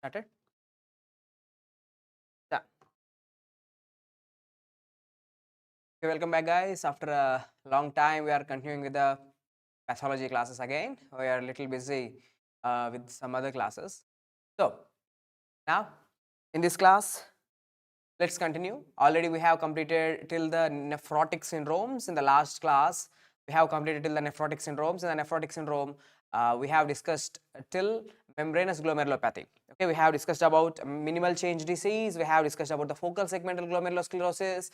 Started? Yeah. Okay, welcome back guys. After a long time we are continuing with the pathology classes again. We are a little busy with some other classes. So now in this class let's continue. Already we have completed till the nephrotic syndromes. In the last class we have completed till the nephrotic syndromes. In the nephrotic syndrome we have discussed till membranous glomerulopathy. Okay, we have discussed about minimal change disease, we have discussed about the focal segmental glomerulosclerosis,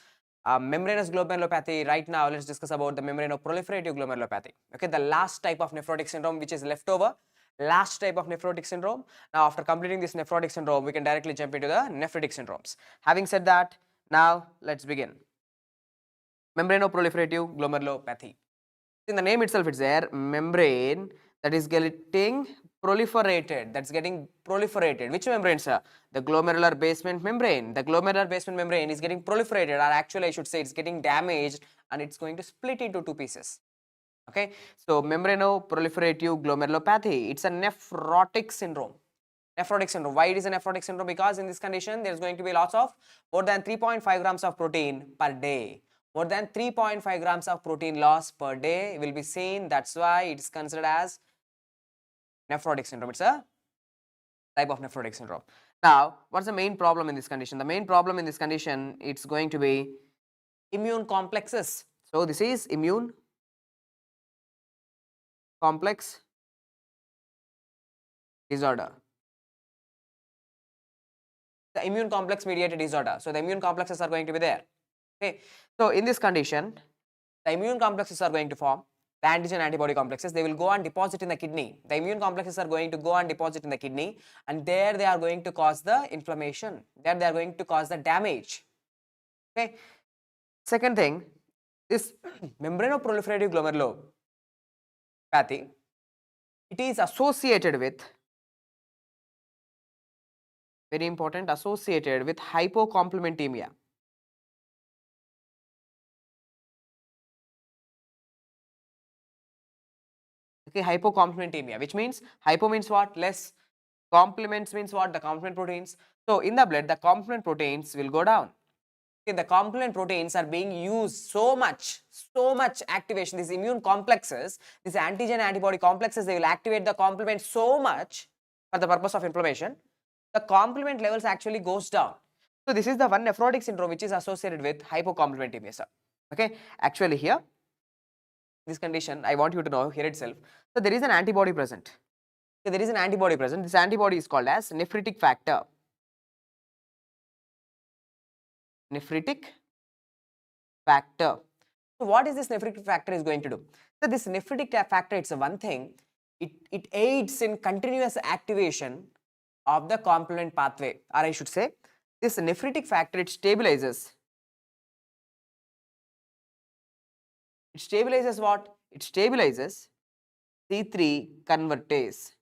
membranous glomerulopathy. Right now let's discuss about the membranoproliferative glomerulopathy. Okay, the last type of nephrotic syndrome which is left over, last type of nephrotic syndrome. Now after completing this nephrotic syndrome we can directly jump into the nephritic syndromes. Having said that, now let's begin. Membranoproliferative glomerulopathy. In the name itself it's there, membrane that is getting proliferated, that's getting proliferated. Which membrane, sir? The glomerular basement membrane. The glomerular basement membrane is getting proliferated, or actually I should say it's getting damaged and it's going to split into two pieces. Okay, so membranoproliferative glomerulopathy, it's a nephrotic syndrome. Nephrotic syndrome. Why it is a nephrotic syndrome? Because in this condition there is going to be loss of more than 3.5 grams of protein per day. More than 3.5 grams of protein loss per day will be seen. That's why it is considered as nephrotic syndrome. It's a type of nephrotic syndrome. Now, what's the main problem in this condition? The main problem in this condition, it's going to be immune complexes. So this is immune complex disorder. The immune complex mediated disorder. So the immune complexes are going to be there. Okay. So in this condition, the immune complexes are going to form. The antigen antibody complexes, they will go and deposit in the kidney. The immune complexes are going to go and deposit in the kidney, and there they are going to cause the inflammation. There they are going to cause the damage. Okay. Second thing, this membranoproliferative glomerulopathy, it is associated with, very important, associated with hypocomplementemia. Okay, hypocomplementemia, which means hypo means what? Less. Complements means what? The complement proteins. So in the blood, the complement proteins will go down. Okay, the complement proteins are being used so much activation. These immune complexes, these antigen antibody complexes, they will activate the complement so much for the purpose of inflammation. The complement levels actually goes down. So this is the one nephrotic syndrome which is associated with hypocomplementemia, sir. Okay, actually here, this condition, I want you to know here itself. So there is an antibody present. So there is an antibody present. This antibody is called as nephritic factor. Nephritic factor. So what is this nephritic factor is going to do? So this nephritic factor, it's a one thing. It aids in continuous activation of the complement pathway, or I should say, this nephritic factor, it stabilizes. It stabilizes what? It stabilizes C3 convertase.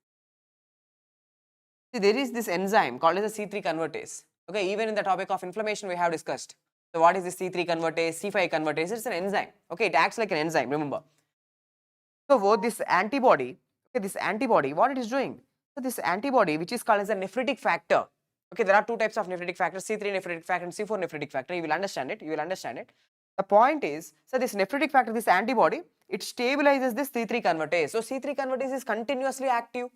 See, there is this enzyme called as a C3 convertase. Okay, even in the topic of inflammation we have discussed. So what is this C3 convertase, C5 convertase? It's an enzyme. Okay, it acts like an enzyme, remember. So this antibody, okay, this antibody, what it is doing? So this antibody, which is called as a nephritic factor. Okay, there are two types of nephritic factors, C3 nephritic factor and C4 nephritic factor. You will understand it. You will understand it. The point is, so this nephritic factor, this antibody, it stabilizes this C3 convertase. So C3 convertase is continuously active.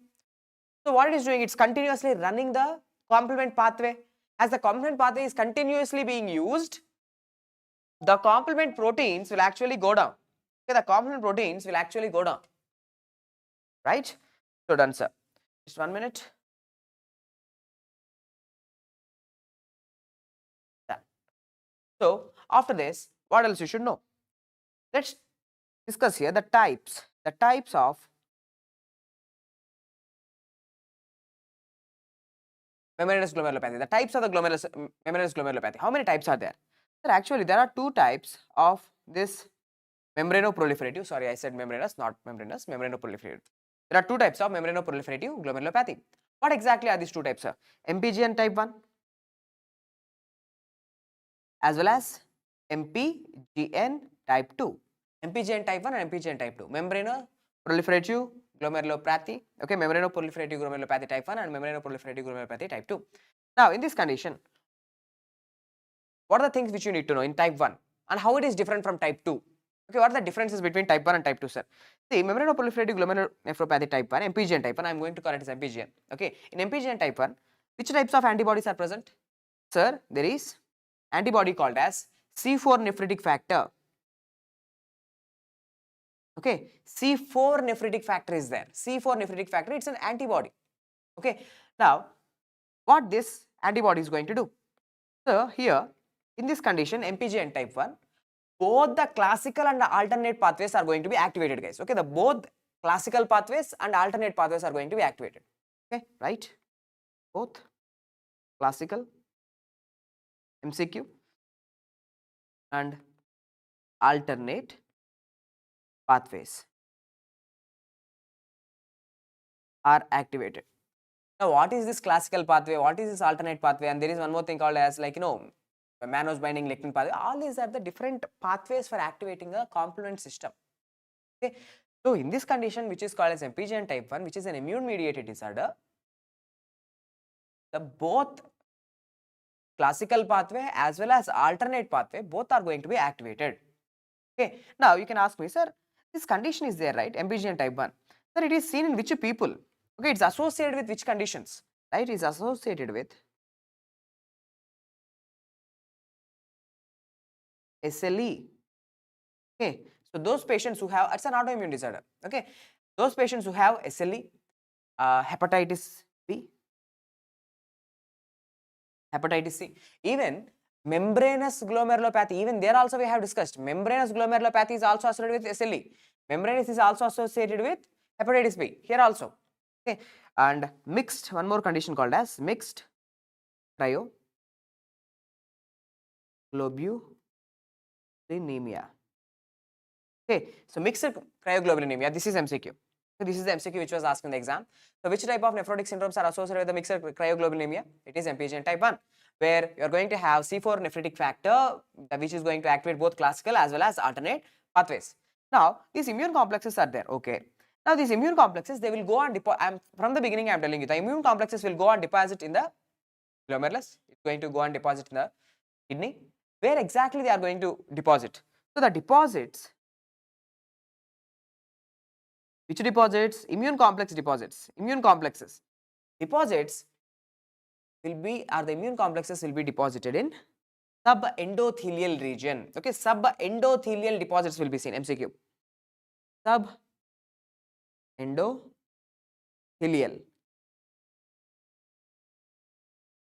So what it is doing? It's continuously running the complement pathway. As the complement pathway is continuously being used, the complement proteins will actually go down. Okay, the complement proteins will actually go down. Right? So done, sir. Just 1 minute. Done. So after this, what else you should know? Let's discuss here the types of membranous glomerulopathy. The types of the membranous glomerulopathy. How many types are there? Sir, actually there are two types of this membranoproliferative. Sorry, I said membranous, not membranous. Membranoproliferative. There are two types of membranoproliferative glomerulopathy. What exactly are these two types, sir? MPGN type 1 as well as MPGN type 2. MPGN type 1 and MPGN type 2. Membranoproliferative glomerulopathy, okay, membranoproliferative glomerulopathy type 1 and membranoproliferative glomerulopathy type 2. Now, in this condition, what are the things which you need to know in type 1 and how it is different from type 2? Okay, what are the differences between type 1 and type 2, sir? See, membranoproliferative glomerulonephropathy type 1, MPGN type 1, I am going to call it as MPGN. Okay, in MPGN type 1, which types of antibodies are present? Sir, there is antibody called as C4 nephritic factor. Okay, C4 nephritic factor is there. C4 nephritic factor, it's an antibody. Okay, now what this antibody is going to do? So here in this condition, MPGN type 1, both the classical and the alternate pathways are going to be activated, guys. Okay, the both classical pathways and alternate pathways are going to be activated. Okay, right? Both classical MCQ and alternate pathways are activated. Now, what is this classical pathway? What is this alternate pathway? And there is one more thing called as, like, mannose binding lectin pathway. All these are the different pathways for activating a complement system. Okay. So, in this condition, which is called as MPGN type 1, which is an immune mediated disorder, the both classical pathway as well as alternate pathway, both are going to be activated. Okay. Now, you can ask me, sir, this condition is there, right? MPGN type 1. Sir, it is seen in which people? Okay, it's associated with which conditions? Right? It's associated with SLE. Okay, so those patients who have, it's an autoimmune disorder. Okay, those patients who have SLE, hepatitis B, hepatitis C, even membranous glomerulopathy, even there also we have discussed. Membranous glomerulopathy is also associated with SLE. Membranous is also associated with hepatitis B, here also. Okay, and mixed, one more condition called as mixed cryoglobulinemia. Okay, so mixed cryoglobulinemia, this is MCQ. So this is the MCQ which was asked in the exam. So which type of nephrotic syndromes are associated with the mixed cryoglobulinemia? It is MPGN type 1, where you are going to have C4 nephritic factor, which is going to activate both classical as well as alternate pathways. Now, these immune complexes are there. Okay. Now, these immune complexes, they will go and deposit. From the beginning, I am telling you, the immune complexes will go and deposit in the glomerulus. It's going to go and deposit in the kidney. Where exactly they are going to deposit? So the deposits, which deposits? Immune complex deposits. Immune complexes. Deposits will be, or the immune complexes will be deposited in subendothelial region. Okay, subendothelial deposits will be seen. MCQ.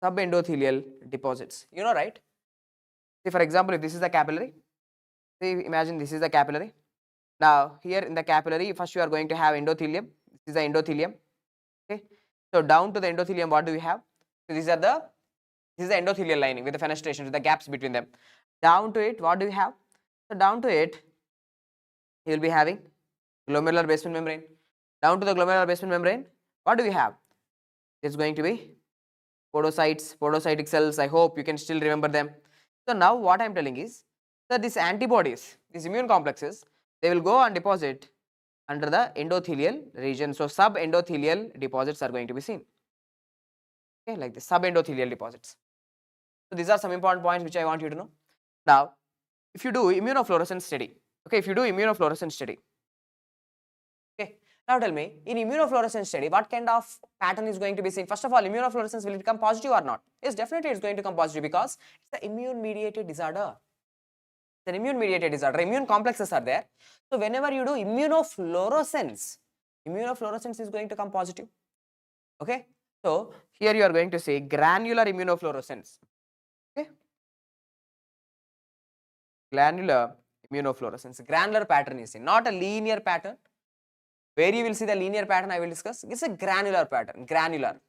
Subendothelial deposits. You know, right? See, for example, if this is the capillary, see, imagine this is the capillary. Now, here in the capillary, first you are going to have endothelium. This is the endothelium. Okay. So, down to the endothelium, what do we have? So, this is the endothelial lining with the fenestration, with the gaps between them. Down to it, what do we have? So, down to it, you will be having glomerular basement membrane. Down to the glomerular basement membrane, what do we have? It's going to be podocytes, podocytic cells. I hope you can still remember them. So, now what I am telling is that these antibodies, these immune complexes, they will go and deposit under the endothelial region. So, subendothelial deposits are going to be seen. Okay, like the subendothelial deposits. So, these are some important points which I want you to know. Now, if you do immunofluorescence study, okay, if you do immunofluorescence study, okay, now tell me, in immunofluorescence study, what kind of pattern is going to be seen? First of all, immunofluorescence, will it come positive or not? Yes, definitely it's going to come positive because it's the immune mediated disorder. It's an immune mediated disorder. Immune complexes are there. So, whenever you do immunofluorescence, immunofluorescence is going to come positive. Okay. So, here you are going to say granular immunofluorescence. Okay. Granular immunofluorescence. Granular pattern is seen, not a linear pattern. Where you will see the linear pattern, I will discuss. It's a granular pattern. Granular.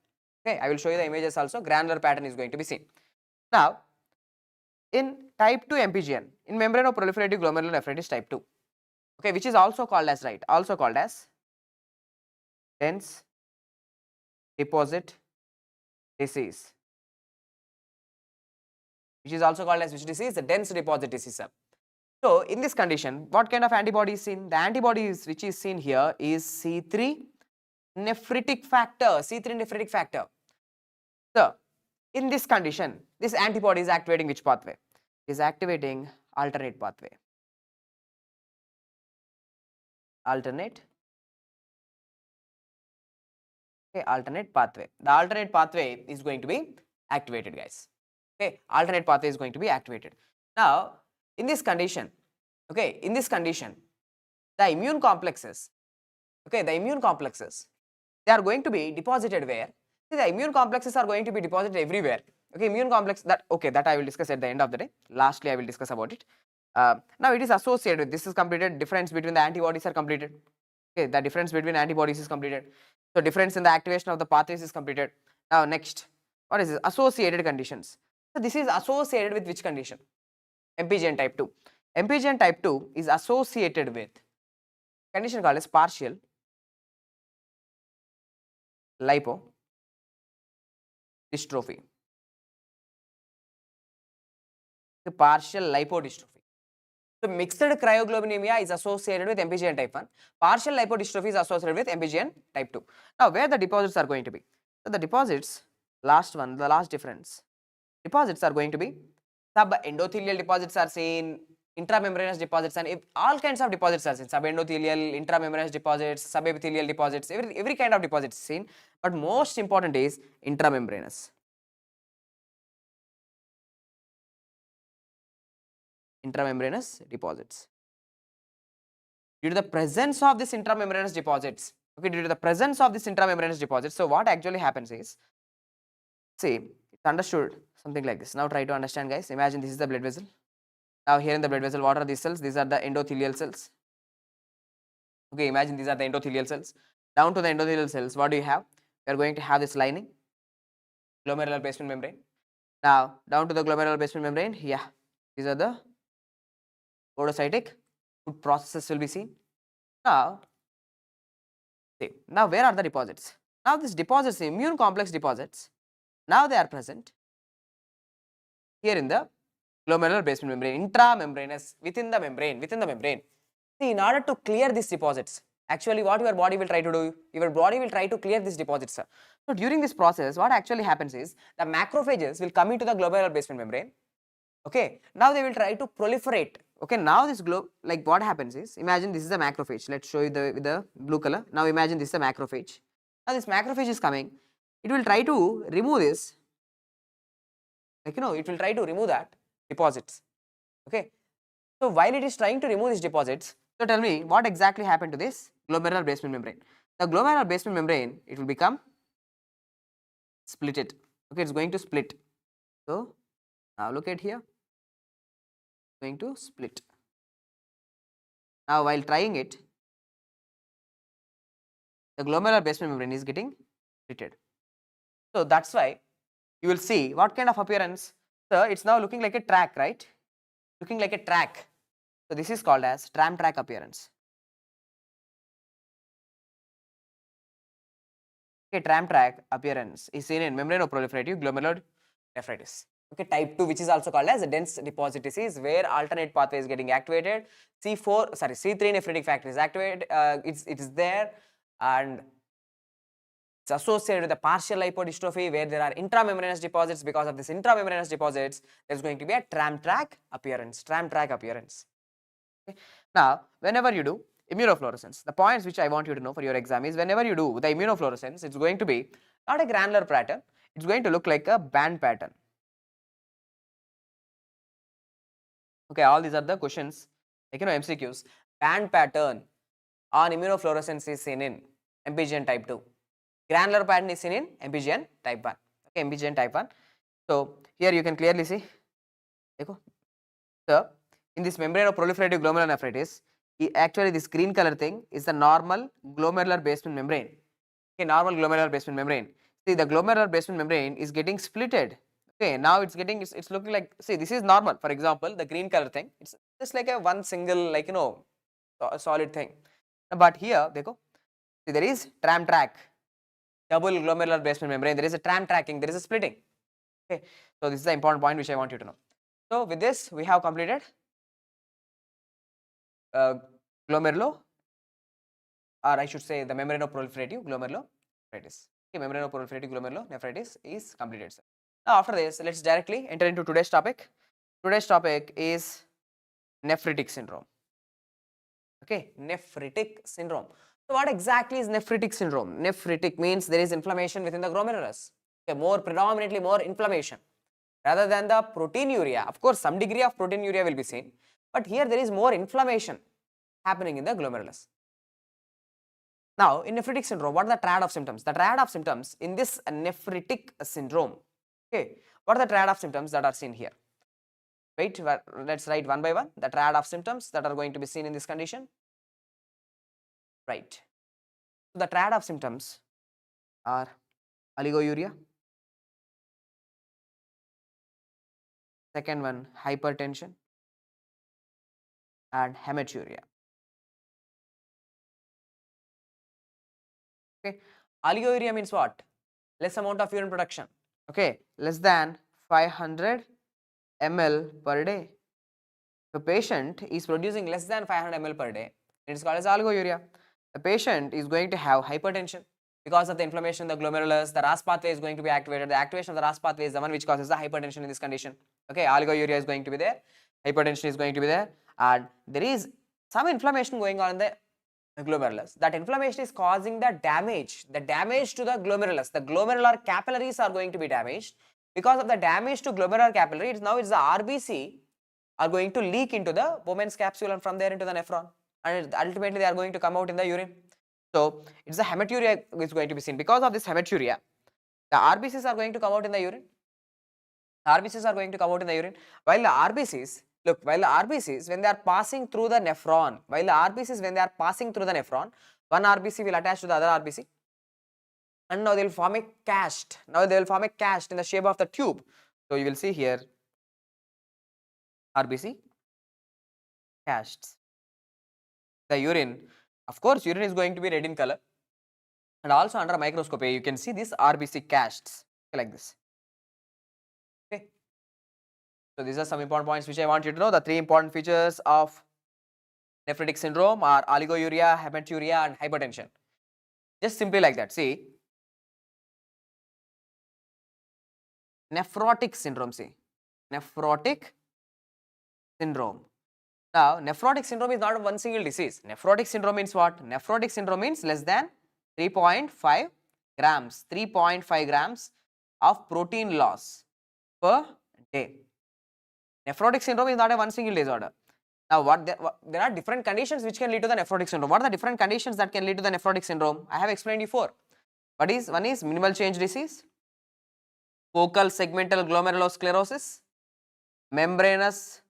Okay. I will show you the images also. Granular pattern is going to be seen. Now, in type 2 MPGN, in membranoproliferative glomerulonephritis type 2, okay, which is also called as, right, also called as dense deposit disease, which is also called as which disease? The dense deposit disease. So, in this condition, what kind of antibody is seen? The antibodies which is seen here is C3 nephritic factor, C3 nephritic factor. So, in this condition, this antibody is activating which pathway? It is activating alternate pathway. Alternate pathway. The alternate pathway is going to be activated, guys. Okay, alternate pathway is going to be activated. Now, in this condition, okay, the immune complexes, okay, they are going to be deposited where? See, the immune complexes are going to be deposited everywhere. Okay, immune complex that I will discuss at the end of the day. Lastly, I will discuss about it. Now it is associated with, this is completed, difference between the antibodies are completed. Okay, the difference between antibodies is completed. So difference in the activation of the pathways is completed. Now next, what is this? Associated conditions. So this is associated with which condition? MPGN type 2. MPGN type 2 is associated with condition called as partial lipodystrophy. Partial lipodystrophy. So mixed cryoglobulinemia is associated with MPGN type 1. Partial lipodystrophy is associated with MPGN type 2. Now where the deposits are going to be? So the deposits, the last difference. Deposits are going to be subendothelial deposits are seen, intramembranous deposits, and all kinds of deposits are seen. Subendothelial, intramembranous deposits, subepithelial deposits, every kind of deposits seen. But most important is intramembranous. Intramembranous deposits. Due to the presence of this intramembranous deposits, okay, due to the presence of this intramembranous deposits, so what actually happens is, see, it's understood something like this. Now try to understand, guys. Imagine this is the blood vessel. Now here in the blood vessel, what are these cells? These are the endothelial cells. Okay, imagine these are the endothelial cells. Down to the endothelial cells, what do you have? You are going to have this lining, glomerular basement membrane. Now down to the glomerular basement membrane, yeah, these are the podocytic food processes will be seen. Now, see, now where are the deposits? Now these deposits, immune complex deposits, now they are present here in the glomerular basement membrane, intramembranous, within the membrane. See, in order to clear these deposits, actually what your body will try to do, your body will try to clear these deposits. So during this process, what actually happens is, the macrophages will come into the glomerular basement membrane. Okay, now they will try to proliferate. Okay, now this like what happens is, imagine this is a macrophage. Let's show you with the blue color. Now imagine this is a macrophage. Now this macrophage is coming. It will try to remove this. Like, it will try to remove that deposits. Okay, so while it is trying to remove these deposits, so tell me what exactly happened to this glomerular basement membrane. The glomerular basement membrane, it will become splitted. Okay, it's going to split. So now look at here, going to split. Now while trying it, the glomerular basement membrane is getting splitted. So that's why you will see what kind of appearance. So it's now looking like a track, right? Looking like a track. So this is called as tram track appearance. Okay, tram track appearance is seen in membranoproliferative glomerulonephritis. Okay, type 2, which is also called as a dense deposit disease, where alternate pathway is getting activated. C3 nephritic factor is activated. It is there, and it's associated with a partial lipodystrophy where there are intramembranous deposits. Because of this intramembranous deposits, there's going to be a tram track appearance. Okay. Now, whenever you do immunofluorescence, the points which I want you to know for your exam is, whenever you do the immunofluorescence, it's going to be not a granular pattern, it's going to look like a band pattern. Okay, all these are the questions, like MCQs. Band pattern on immunofluorescence is seen in MPGN type 2. Granular pattern is seen in MPGN type 1. Okay, MPGN type 1. So here you can clearly see. So in this membranoproliferative glomerulonephritis, actually this green color thing is the normal glomerular basement membrane. Okay, normal glomerular basement membrane. See, the glomerular basement membrane is getting splitted. Okay, now it's looking like, see, this is normal. For example, the green color thing, it's just like a one single, like, a solid thing. But here, see, there is tram track, double glomerular basement membrane, there is a tram tracking, there is a splitting. Okay, so this is the important point which I want you to know. So with this, we have completed glomerulo or I should say the membranoproliferative glomerulonephritis. Okay, membranoproliferative glomerulonephritis is completed, sir. Now after this, let's directly enter into today's topic. Today's topic is nephritic syndrome. Okay, nephritic syndrome. So what exactly is nephritic syndrome? Nephritic means there is inflammation within the glomerulus. Okay, predominantly more inflammation rather than the proteinuria. Of course, some degree of proteinuria will be seen, but here there is more inflammation happening in the glomerulus. Now, in nephritic syndrome, what are the triad of symptoms? The triad of symptoms in this nephritic syndrome. Okay, what are the triad of symptoms that are seen here? Wait, let's write one by one the triad of symptoms that are going to be seen in this condition. Right. So the triad of symptoms are oligouria, second one hypertension, and hematuria. Okay, oligouria means what? Less amount of urine production. Okay, less than 500 ml per day. The patient is producing less than 500 ml per day. It is called as oligouria. The patient is going to have hypertension because of the inflammation in the glomerulus. The RAS pathway is going to be activated. The activation of the RAS pathway is the one which causes the hypertension in this condition. Okay, oligouria is going to be there, hypertension is going to be there, and there is some inflammation going on in the glomerulus. That inflammation is causing the damage to the glomerulus. The glomerular capillaries are going to be damaged. Because of the damage to glomerular capillary, now it's the RBC are going to leak into the Bowman's capsule and from there into the nephron, and ultimately they are going to come out in the urine. So it's the hematuria which is going to be seen. Because of this hematuria, the RBCs are going to come out in the urine. RBCs are going to come out in the urine. While the RBCs, look, when they are passing through the nephron, one RBC will attach to the other RBC, and now they will form a cast. Now they will form a cast in the shape of the tube. So you will see here RBC casts. The urine, of course, urine is going to be red in color, and also under a microscope you can see these RBC casts like this. Okay. So these are some important points which I want you to know. The three important features of nephritic syndrome are oligouria, hematuria, and hypertension. Just simply like that. See, nephrotic syndrome. See, nephrotic syndrome. Now, nephrotic syndrome is not one single disease. Nephrotic syndrome means what? Nephrotic syndrome means less than 3.5 grams, 3.5 grams of protein loss per day. Nephrotic syndrome is not a one single disorder. Now, there are different conditions which can lead to the nephrotic syndrome. What are the different conditions that can lead to the nephrotic syndrome? I have explained before. One is minimal change disease, focal segmental glomerulosclerosis, membranous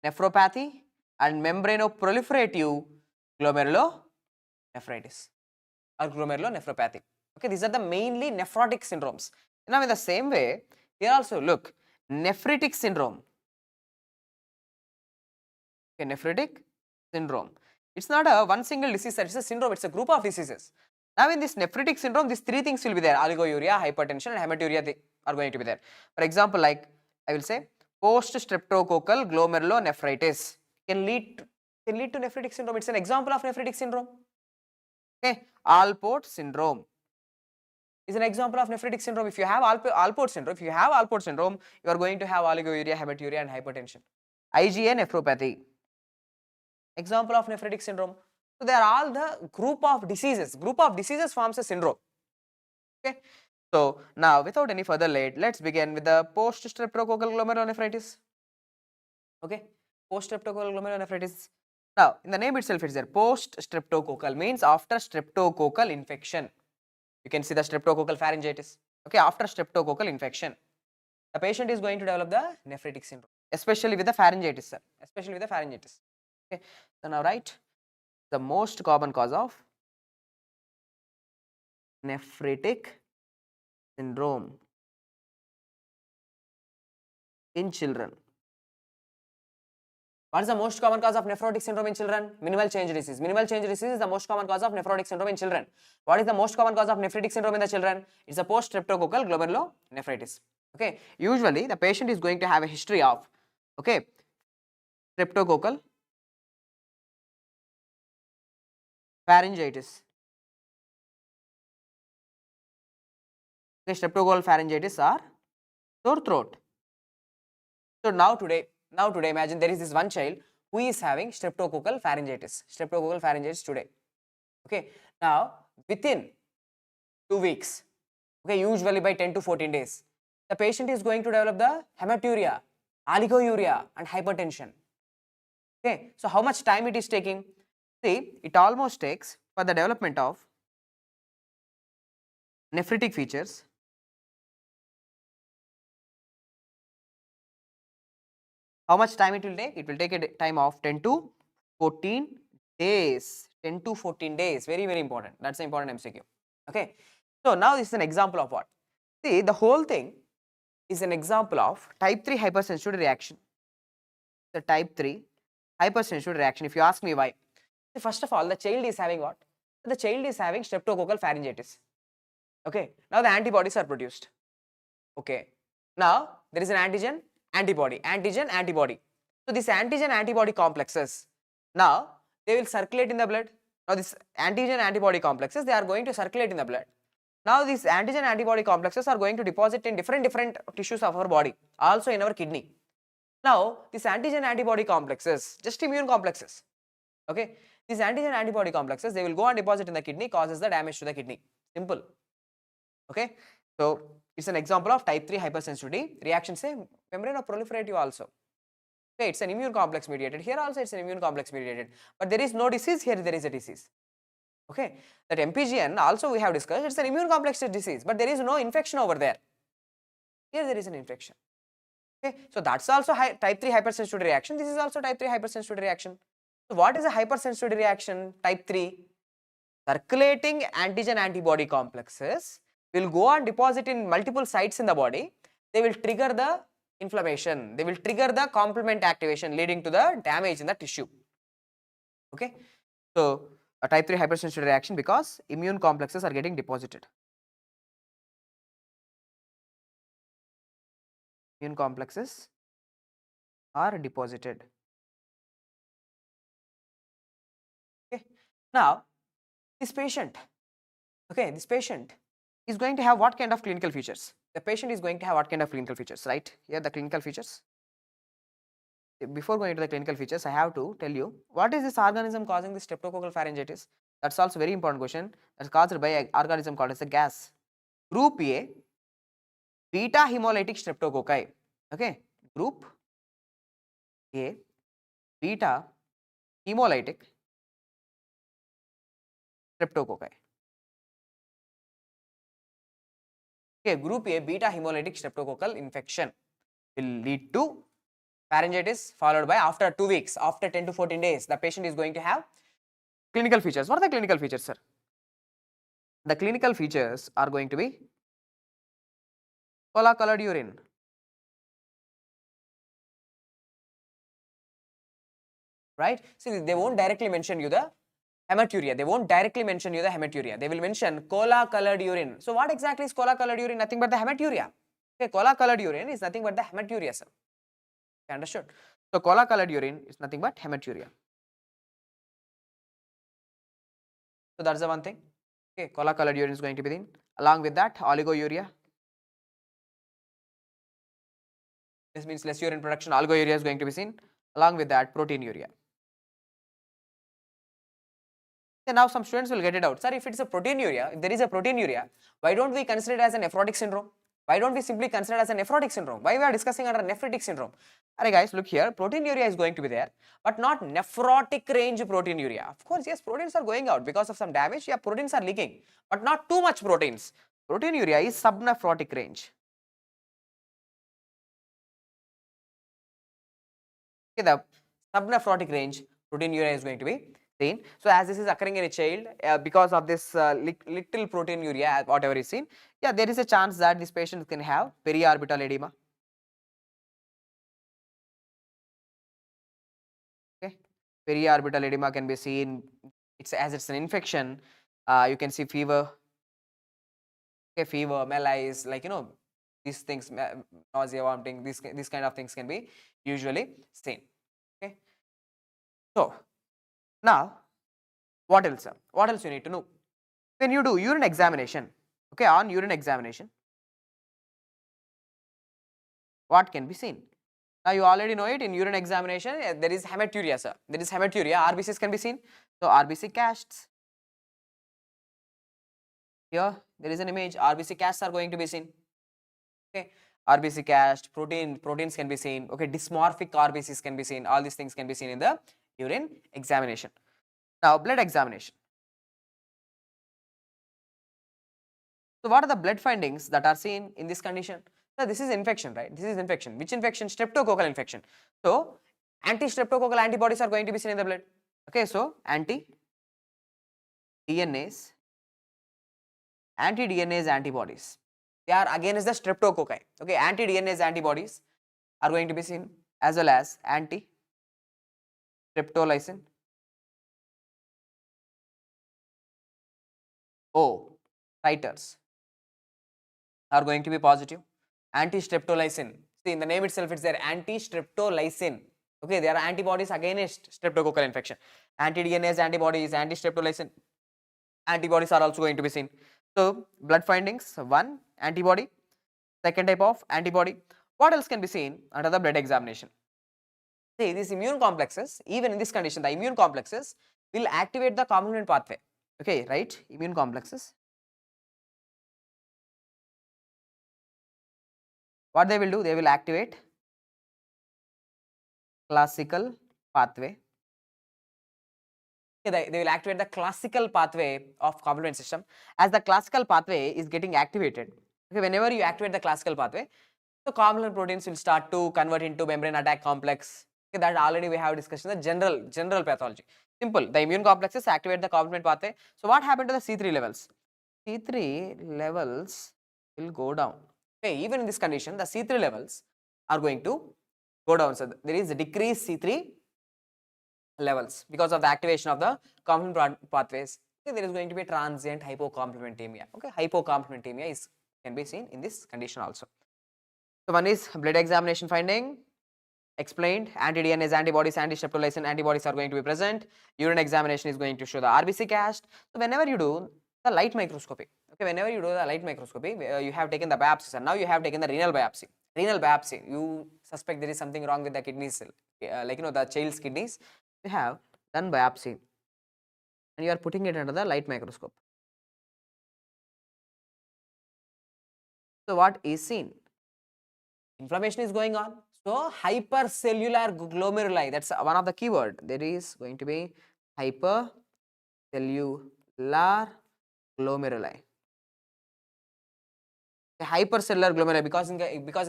nephropathy, and membranoproliferative glomerulonephritis or glomerulonephropathy. Okay, these are the mainly nephrotic syndromes. Now, in the same way, here also look, nephritic syndrome. Okay, nephritic syndrome. It's not a one single disease, it's a syndrome, it's a group of diseases. Now, in this nephritic syndrome, these three things will be there: oligouria, hypertension, and hematuria are going to be there. For example, like I will say, post-streptococcal glomerulonephritis can lead to nephritic syndrome. It's an example of nephritic syndrome. Okay, Alport syndrome is an example of nephritic syndrome. If you have Alport syndrome, you are going to have oligouria, hematuria, and hypertension. IGA Nephropathy, example of nephritic syndrome. So they are all the group of diseases. Group of diseases forms a syndrome. Okay. So now, without any further late, let's begin with the post-streptococcal glomerulonephritis. Okay, post-streptococcal glomerulonephritis. Now, in the name itself, it's there. Post-streptococcal means after streptococcal infection. You can see the streptococcal pharyngitis. Okay, after streptococcal infection, the patient is going to develop the nephritic syndrome, especially with the pharyngitis, sir. Especially with the pharyngitis. Okay, so now write the most common cause of nephritic syndrome in children. What is the most common cause of nephrotic syndrome in children? Minimal change disease. Minimal change disease is the most common cause of nephrotic syndrome in children. What is the most common cause of nephritic syndrome in the children? It's a post-streptococcal glomerulonephritis. Okay, usually the patient is going to have a history of, okay, streptococcal pharyngitis. Okay, streptococcal pharyngitis or sore throat. So now today imagine there is this one child who is having streptococcal pharyngitis today. Okay, now within 2 weeks, okay, usually by 10 to 14 days, the patient is going to develop the hematuria, oligouria and hypertension. Okay, so how much time it is taking? See, it almost takes for the development of nephritic features. How much time it will take? It will take a time of 10 to 14 days. 10 to 14 days. Very, very important. That's an important MCQ. Okay. So now this is an example of what? See, the whole thing is an example of type 3 hypersensitivity reaction. The type 3 hypersensitivity reaction. If you ask me why, first of all, the child is having what? The child is having streptococcal pharyngitis. Okay. Now the antibodies are produced. Okay. Now there is an antigen, antibody. So these antigen antibody complexes, now they will circulate in the blood. Now this antigen antibody complexes, they are going to circulate in the blood. Now these antigen antibody complexes are going to deposit in different tissues of our body, also in our kidney. Now these antigen antibody complexes, just immune complexes, okay, these antigen antibody complexes, they will go and deposit in the kidney, causes the damage to the kidney. Simple. Okay, so it's an example of type 3 hypersensitivity reaction, say membrane or proliferative also. Okay, it's an immune complex mediated. Here also it's an immune complex mediated, but there is no disease. Here there is a disease. Okay, that MPGN also we have discussed, it's an immune complex disease, but there is no infection over there. Here there is an infection. Okay, so that's also type 3 hypersensitivity reaction. This is also type 3 hypersensitivity reaction. So what is a hypersensitivity reaction? Type 3, circulating antigen antibody complexes will go and deposit in multiple sites in the body. They will trigger the inflammation. They will trigger the complement activation, leading to the damage in the tissue. Okay, so a type 3 hypersensitivity reaction because immune complexes are getting deposited. Immune complexes are deposited. Okay, now this patient, okay, this patient is going to have what kind of clinical features? The patient is going to have what kind of clinical features, right? Here the clinical features. Before going to the clinical features, I have to tell you what is this organism causing the streptococcal pharyngitis. That's also very important question. That's caused by an organism called as a gas. Group A, beta hemolytic streptococci. Okay, group A, beta hemolytic streptococci. Okay, group A, beta hemolytic streptococcal infection will lead to pharyngitis, followed by after 2 weeks, after 10 to 14 days, the patient is going to have clinical features. What are the clinical features, sir? The clinical features are going to be cola colored urine, right? See, they won't directly mention you the hematuria. They won't directly mention you the hematuria. They will mention cola colored urine. So what exactly is cola colored urine? Nothing but the hematuria. Okay, cola colored urine is nothing but the hematuria, sir. Okay, understood? So cola colored urine is nothing but hematuria. So that's the one thing. Okay, cola colored urine is going to be in. Along with that, oligouria. This means less urine production. Oligouria is going to be seen. Along with that, proteinuria. So now some students will get it out. Sir, if it's a proteinuria, if there is a proteinuria, why don't we consider it as a nephrotic syndrome? Why don't we simply consider it as a nephrotic syndrome? Why we are discussing under nephritic syndrome? Alright guys, look here, proteinuria is going to be there, but not nephrotic range proteinuria. Of course, yes, proteins are going out because of some damage. Yeah, proteins are leaking, but not too much proteins. Proteinuria is subnephrotic range. Okay, the subnephrotic range proteinuria is going to be seen. So as this is occurring in a child, because of this little proteinuria, whatever is seen, yeah, there is a chance that this patient can have periorbital edema. Okay, periorbital edema can be seen. It's as it's an infection. You can see fever. Okay, fever, malaise, like these things, nausea, vomiting. These kind of things can be usually seen. Okay, so now What else? What else you need to know? When you do urine examination, okay, on urine examination, what can be seen? Now you already know it, in urine examination there is hematuria, sir. There is hematuria, RBCs can be seen. So RBC casts. Here there is an image, RBC casts are going to be seen. Okay, RBC cast, proteins can be seen. Okay, dysmorphic RBCs can be seen. All these things can be seen in the urine examination. Now blood examination. So what are the blood findings that are seen in this condition? So this is infection, right? This is infection. Which infection? Streptococcal infection. So anti-streptococcal antibodies are going to be seen in the blood. Okay, so anti-DNase antibodies. They are against the streptococci. Okay, anti-DNase antibodies are going to be seen, as well as anti-streptolysin O titers are going to be positive. Anti-streptolysin, see in the name itself it's there, anti-streptolysin. Okay, there are antibodies against streptococcal infection. Anti-DNase antibodies, anti-streptolysin antibodies are also going to be seen. So blood findings, one antibody, second type of antibody. What else can be seen under the blood examination? See, these immune complexes, even in this condition, the immune complexes will activate the complement pathway. Okay, right? Immune complexes. What they will do? They will activate classical pathway. Okay, they will activate the classical pathway of complement system. As the classical pathway is getting activated, okay, whenever you activate the classical pathway, so complement proteins will start to convert into membrane attack complex. Okay, that already we have discussed in the general pathology. Simple. The immune complexes activate the complement pathway. So what happened to the C3 levels? C3 levels will go down. Okay, even in this condition, the C3 levels are going to go down. So there is a decreased C3 levels because of the activation of the complement pathways. Okay, there is going to be transient hypocomplementemia. Okay, hypocomplementemia can be seen in this condition also. So one is blood examination finding, explained, anti-DNase antibodies, anti-streptolysin antibodies are going to be present. Urine examination is going to show the RBC cast. So whenever you do the light microscopy, okay, whenever you do the light microscopy, you have taken the biopsies, and now you have taken the renal biopsy. Renal biopsy, you suspect there is something wrong with the kidneys, like the child's kidneys. You have done biopsy, and you are putting it under the light microscope. So what is seen? Inflammation is going on. So hypercellular glomeruli, that's one of the keyword. There is going to be hypercellular glomeruli. The hypercellular glomeruli, because in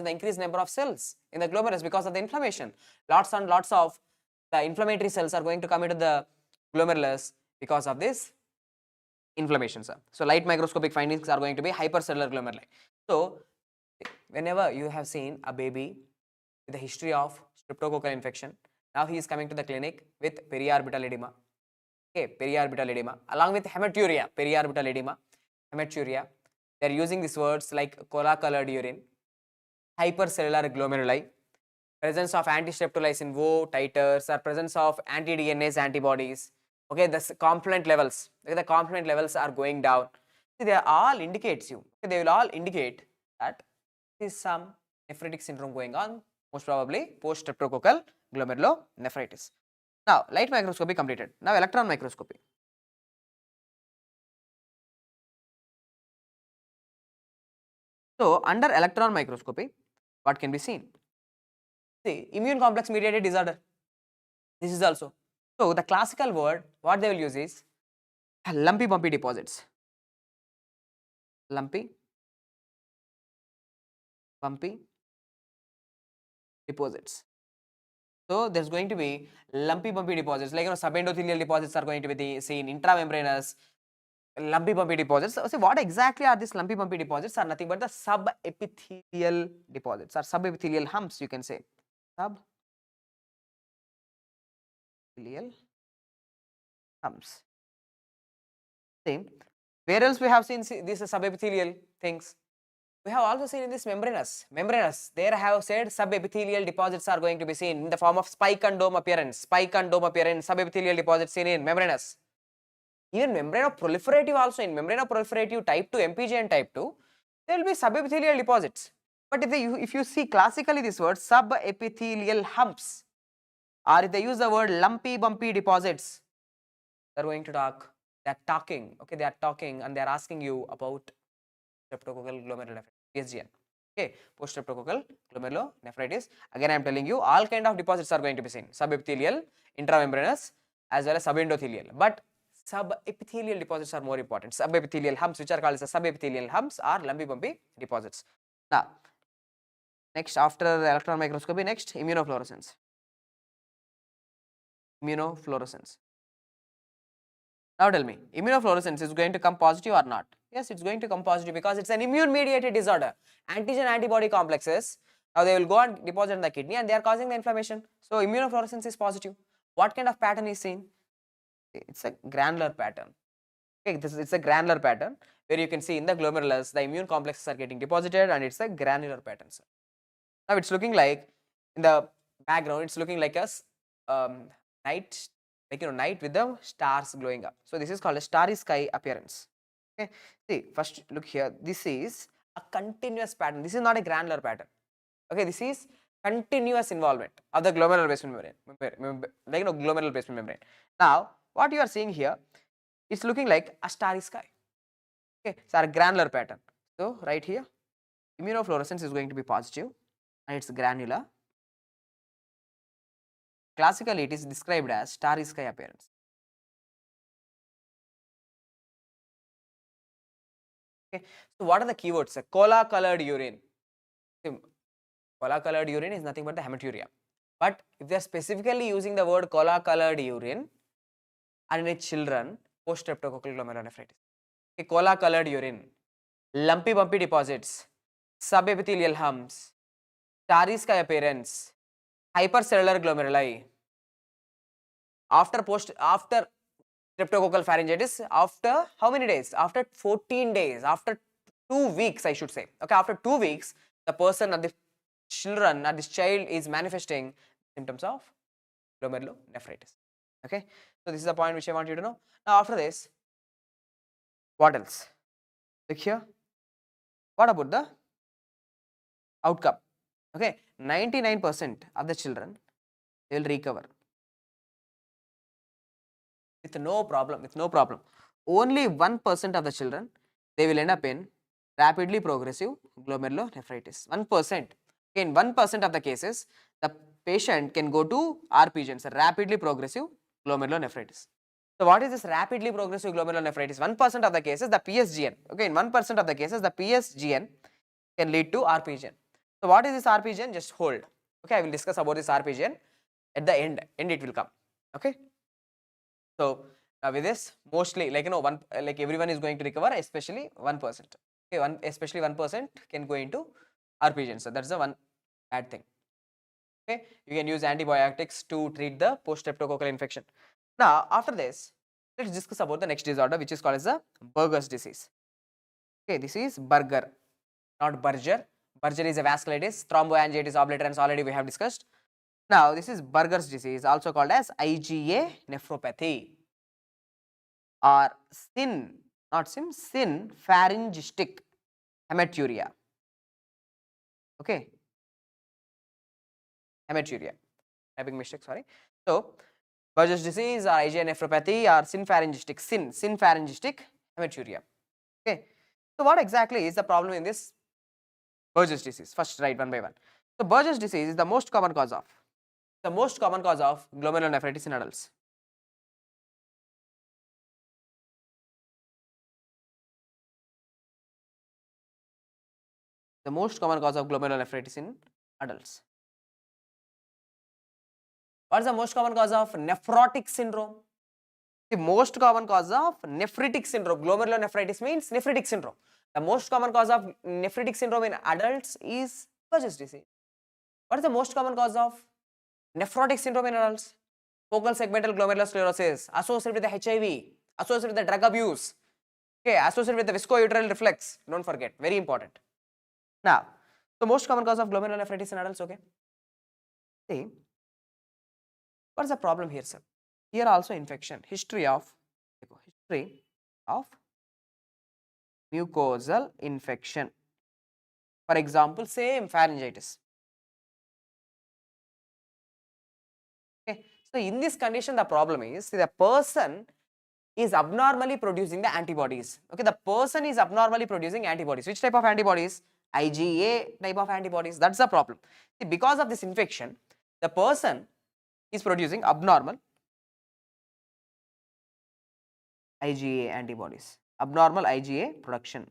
the increased number of cells in the glomerulus because of the inflammation. Lots and lots of the inflammatory cells are going to come into the glomerulus because of this inflammation, sir. So light microscopic findings are going to be hypercellular glomeruli. So whenever you have seen a baby with a history of streptococcal infection, now he is coming to the clinic with periorbital edema. Okay, periorbital edema along with hematuria, periorbital edema, hematuria. They are using these words like cola-colored urine, hypercellular glomeruli, presence of anti-streptolysin O titers, or presence of anti-DNase antibodies. Okay, the complement levels, okay, the complement levels are going down. See, they all indicates you. Okay, they will all indicate that there is some nephritic syndrome going on, most probably post-streptococcal glomerulonephritis. Now, light microscopy completed. Now, electron microscopy. So, under electron microscopy, what can be seen? See, immune complex mediated disorder. This is also. So, the classical word, what they will use is lumpy bumpy deposits. Lumpy bumpy deposits. So, there is going to be lumpy bumpy deposits, like subendothelial deposits are going to be seen, intramembranous, lumpy bumpy deposits. So, what exactly are these lumpy bumpy deposits? Are nothing but the subepithelial deposits, or subepithelial humps, you can say. Subepithelial humps. Same. Where else we have seen these subepithelial things? We have also seen in this membranous. There I have said subepithelial deposits are going to be seen in the form of spike and dome appearance. Spike and dome appearance, subepithelial deposits seen in membranous. Even membranoproliferative also, in membranoproliferative type 2, MPGN type 2, there will be subepithelial deposits. But if you see classically this word subepithelial humps, or if they use the word lumpy bumpy deposits, they are going to talk, they are talking, okay, they are talking and they are asking you about streptococcal glomerulonephritis, PSGN. Okay, post-streptococcal glomerulonephritis. Again, I am telling you, all kind of deposits are going to be seen: subepithelial, intramembranous, as well as subendothelial. But subepithelial deposits are more important. Subepithelial humps, which are called as subepithelial humps, are lumpy bumpy deposits. Now, next, after electron microscopy, next immunofluorescence. Immunofluorescence. Now tell me, immunofluorescence is going to come positive or not? Yes, it's going to come positive because it's an immune mediated disorder. Antigen antibody complexes, now they will go and deposit in the kidney and they are causing the inflammation. So immunofluorescence is positive. What kind of pattern is seen? It's a granular pattern. Okay, it's a granular pattern where you can see in the glomerulus the immune complexes are getting deposited and it's a granular pattern, sir. Now it's looking like, in the background, it's looking like a night, night with the stars glowing up. So this is called a starry sky appearance. Okay, see, first look here, this is a continuous pattern. This is not a granular pattern. Okay, this is continuous involvement of the glomerular basement membrane, glomerular basement membrane. Now what you are seeing here, it's looking like a starry sky. Okay, it's a granular pattern. So right here, immunofluorescence is going to be positive and it's granular. Classically, it is described as starry sky appearance. Okay, so what are the keywords? Cola colored urine. Cola colored urine is nothing but the hematuria. But if they are specifically using the word cola colored urine, and in children, post-streptococcal glomerulonephritis. Okay, cola colored urine, lumpy bumpy deposits, subepithelial humps, starry sky appearance, hypercellular glomeruli. After streptococcal pharyngitis, after how many days? After 14 days, after 2 weeks, I should say. Okay, after 2 weeks, the person or the children or this child is manifesting symptoms of glomerulonephritis. Okay, so this is the point which I want you to know. Now after this, what else? Look here. What about the outcome? Okay, 99% of the children, they will recover with no problem. Only 1% of the children, they will end up in rapidly progressive glomerulonephritis. 1%. In 1% of the cases, the patient can go to RPGN, so rapidly progressive glomerulonephritis. So what is this rapidly progressive glomerulonephritis? 1% of the cases, the PSGN. Okay, in 1% of the cases, the PSGN can lead to RPGN. So what is this RPGN? Just hold. Okay, I will discuss about this RPGN at the end it will come. Okay. So with this, mostly everyone is going to recover, especially 1%. Okay, especially 1% can go into RPGN. So that's the one bad thing. Okay, you can use antibiotics to treat the post-streptococcal infection. Now after this, let's discuss about the next disorder, which is called as the Buerger's disease. Okay, this is Buerger, not Berger. Berger is a vasculitis, thromboangiitis obliterans already we have discussed. Now this is Buerger's disease, also called as IGA nephropathy, or sin pharyngistic hematuria. Okay, hematuria, typing mistake, sorry. So Buerger's disease or IgA nephropathy or sin pharyngistic hematuria. Okay, so what exactly is the problem in this Buerger's disease? First, write one by one. So Buerger's disease is the most common cause of glomerulonephritis in adults. The most common cause of glomerulonephritis in adults. What is the most common cause of nephrotic syndrome? The most common cause of nephritic syndrome. Glomerulonephritis means nephritic syndrome. The most common cause of nephritic syndrome in adults is Buerger's disease. What is the most common cause of nephrotic syndrome in adults? Focal segmental glomerular sclerosis, associated with the HIV, associated with the drug abuse, okay, associated with the viscouterine reflex. Don't forget, very important. Now, the most common cause of glomerulonephritis in adults. Okay. See, what is the problem here, sir? Here also infection. History of history of mucosal infection. For example, same pharyngitis. Okay. So, in this condition the problem is the person is abnormally producing the antibodies. Okay, the person is abnormally producing antibodies. Which type of antibodies? IgA type of antibodies. That's the problem. See, because of this infection, the person is producing abnormal IgA antibodies. Abnormal IgA production.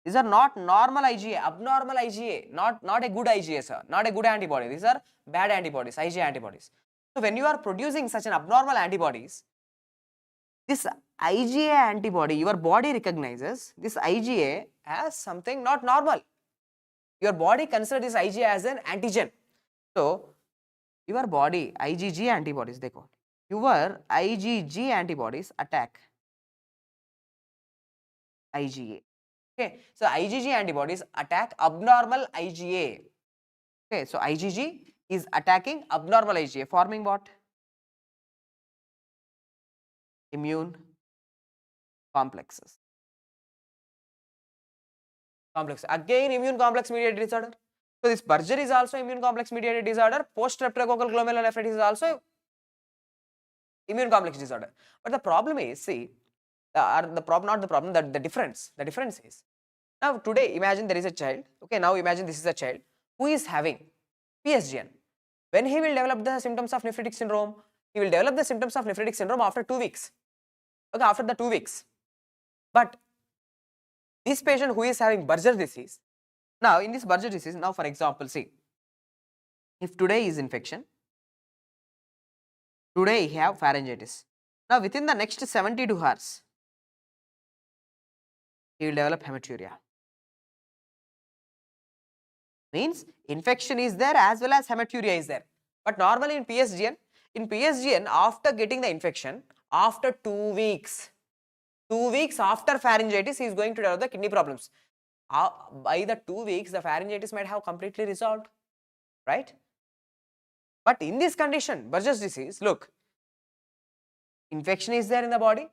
These are not normal IgA, abnormal IgA, not a good IgA, sir, not a good antibody. These are bad antibodies, IgA antibodies. So, when you are producing such an abnormal antibodies, this IgA antibody, your body recognizes this IgA as something not normal. Your body considers this IgA as an antigen. So, your body IgG antibodies, dekho, your IgG antibodies attack IgA. Okay, so IgG antibodies attack abnormal IgA. Okay, so IgG is attacking abnormal IgA, forming what? Immune complexes. Again, immune complex mediated disorder. So, this Berger is also immune complex mediated disorder. Post-streptococcal glomerulonephritis is also immune complex disorder. But the problem is, see, the difference is, now today imagine there is a child, okay, now imagine this is a child who is having PSGN. When he will develop the symptoms of nephritic syndrome? He will develop the symptoms of nephritic syndrome after 2 weeks. Okay, after the 2 weeks. But this patient who is having Berger disease, now in this Berger disease, now for example, see, if today is infection, today he have pharyngitis. Now within the next 72 hours, he will develop hematuria. Means infection is there as well as hematuria is there. But normally in PSGN after getting the infection, after 2 weeks, 2 weeks after pharyngitis, he is going to develop the kidney problems. By the 2 weeks, the pharyngitis might have completely resolved, right? But in this condition, Berger's disease, look, infection is there in the body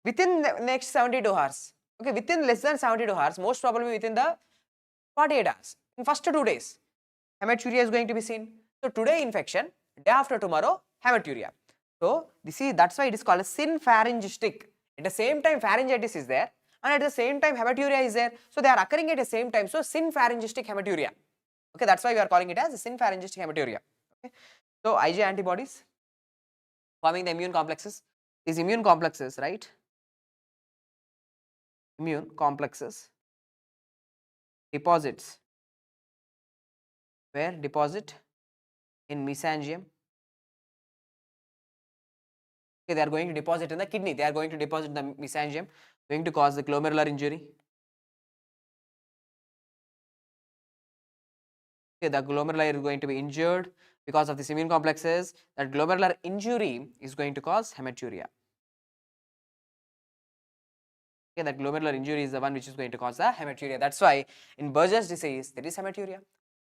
within the next 72 hours. Okay, within less than 72 hours, most probably within the 48 hours, in first 2 days, hematuria is going to be seen. So, today infection, day after tomorrow, hematuria. So, that's why it is called a synpharyngistic. At the same time, pharyngitis is there, and at the same time, hematuria is there. So, they are occurring at the same time. So, synpharyngistic hematuria. Okay, that's why we are calling it as a synpharyngistic hematuria. Okay. So, IgA antibodies forming the immune complexes. These immune complexes, right? Immune complexes deposits. Where? Deposit in mesangium. Okay, they are going to deposit in the kidney. They are going to deposit in the mesangium, going to cause the glomerular injury. Okay, the glomerular is going to be injured because of this immune complexes. That glomerular injury is going to cause hematuria. Okay, that glomerular injury is the one which is going to cause the hematuria. That's why in Berger's disease there is hematuria.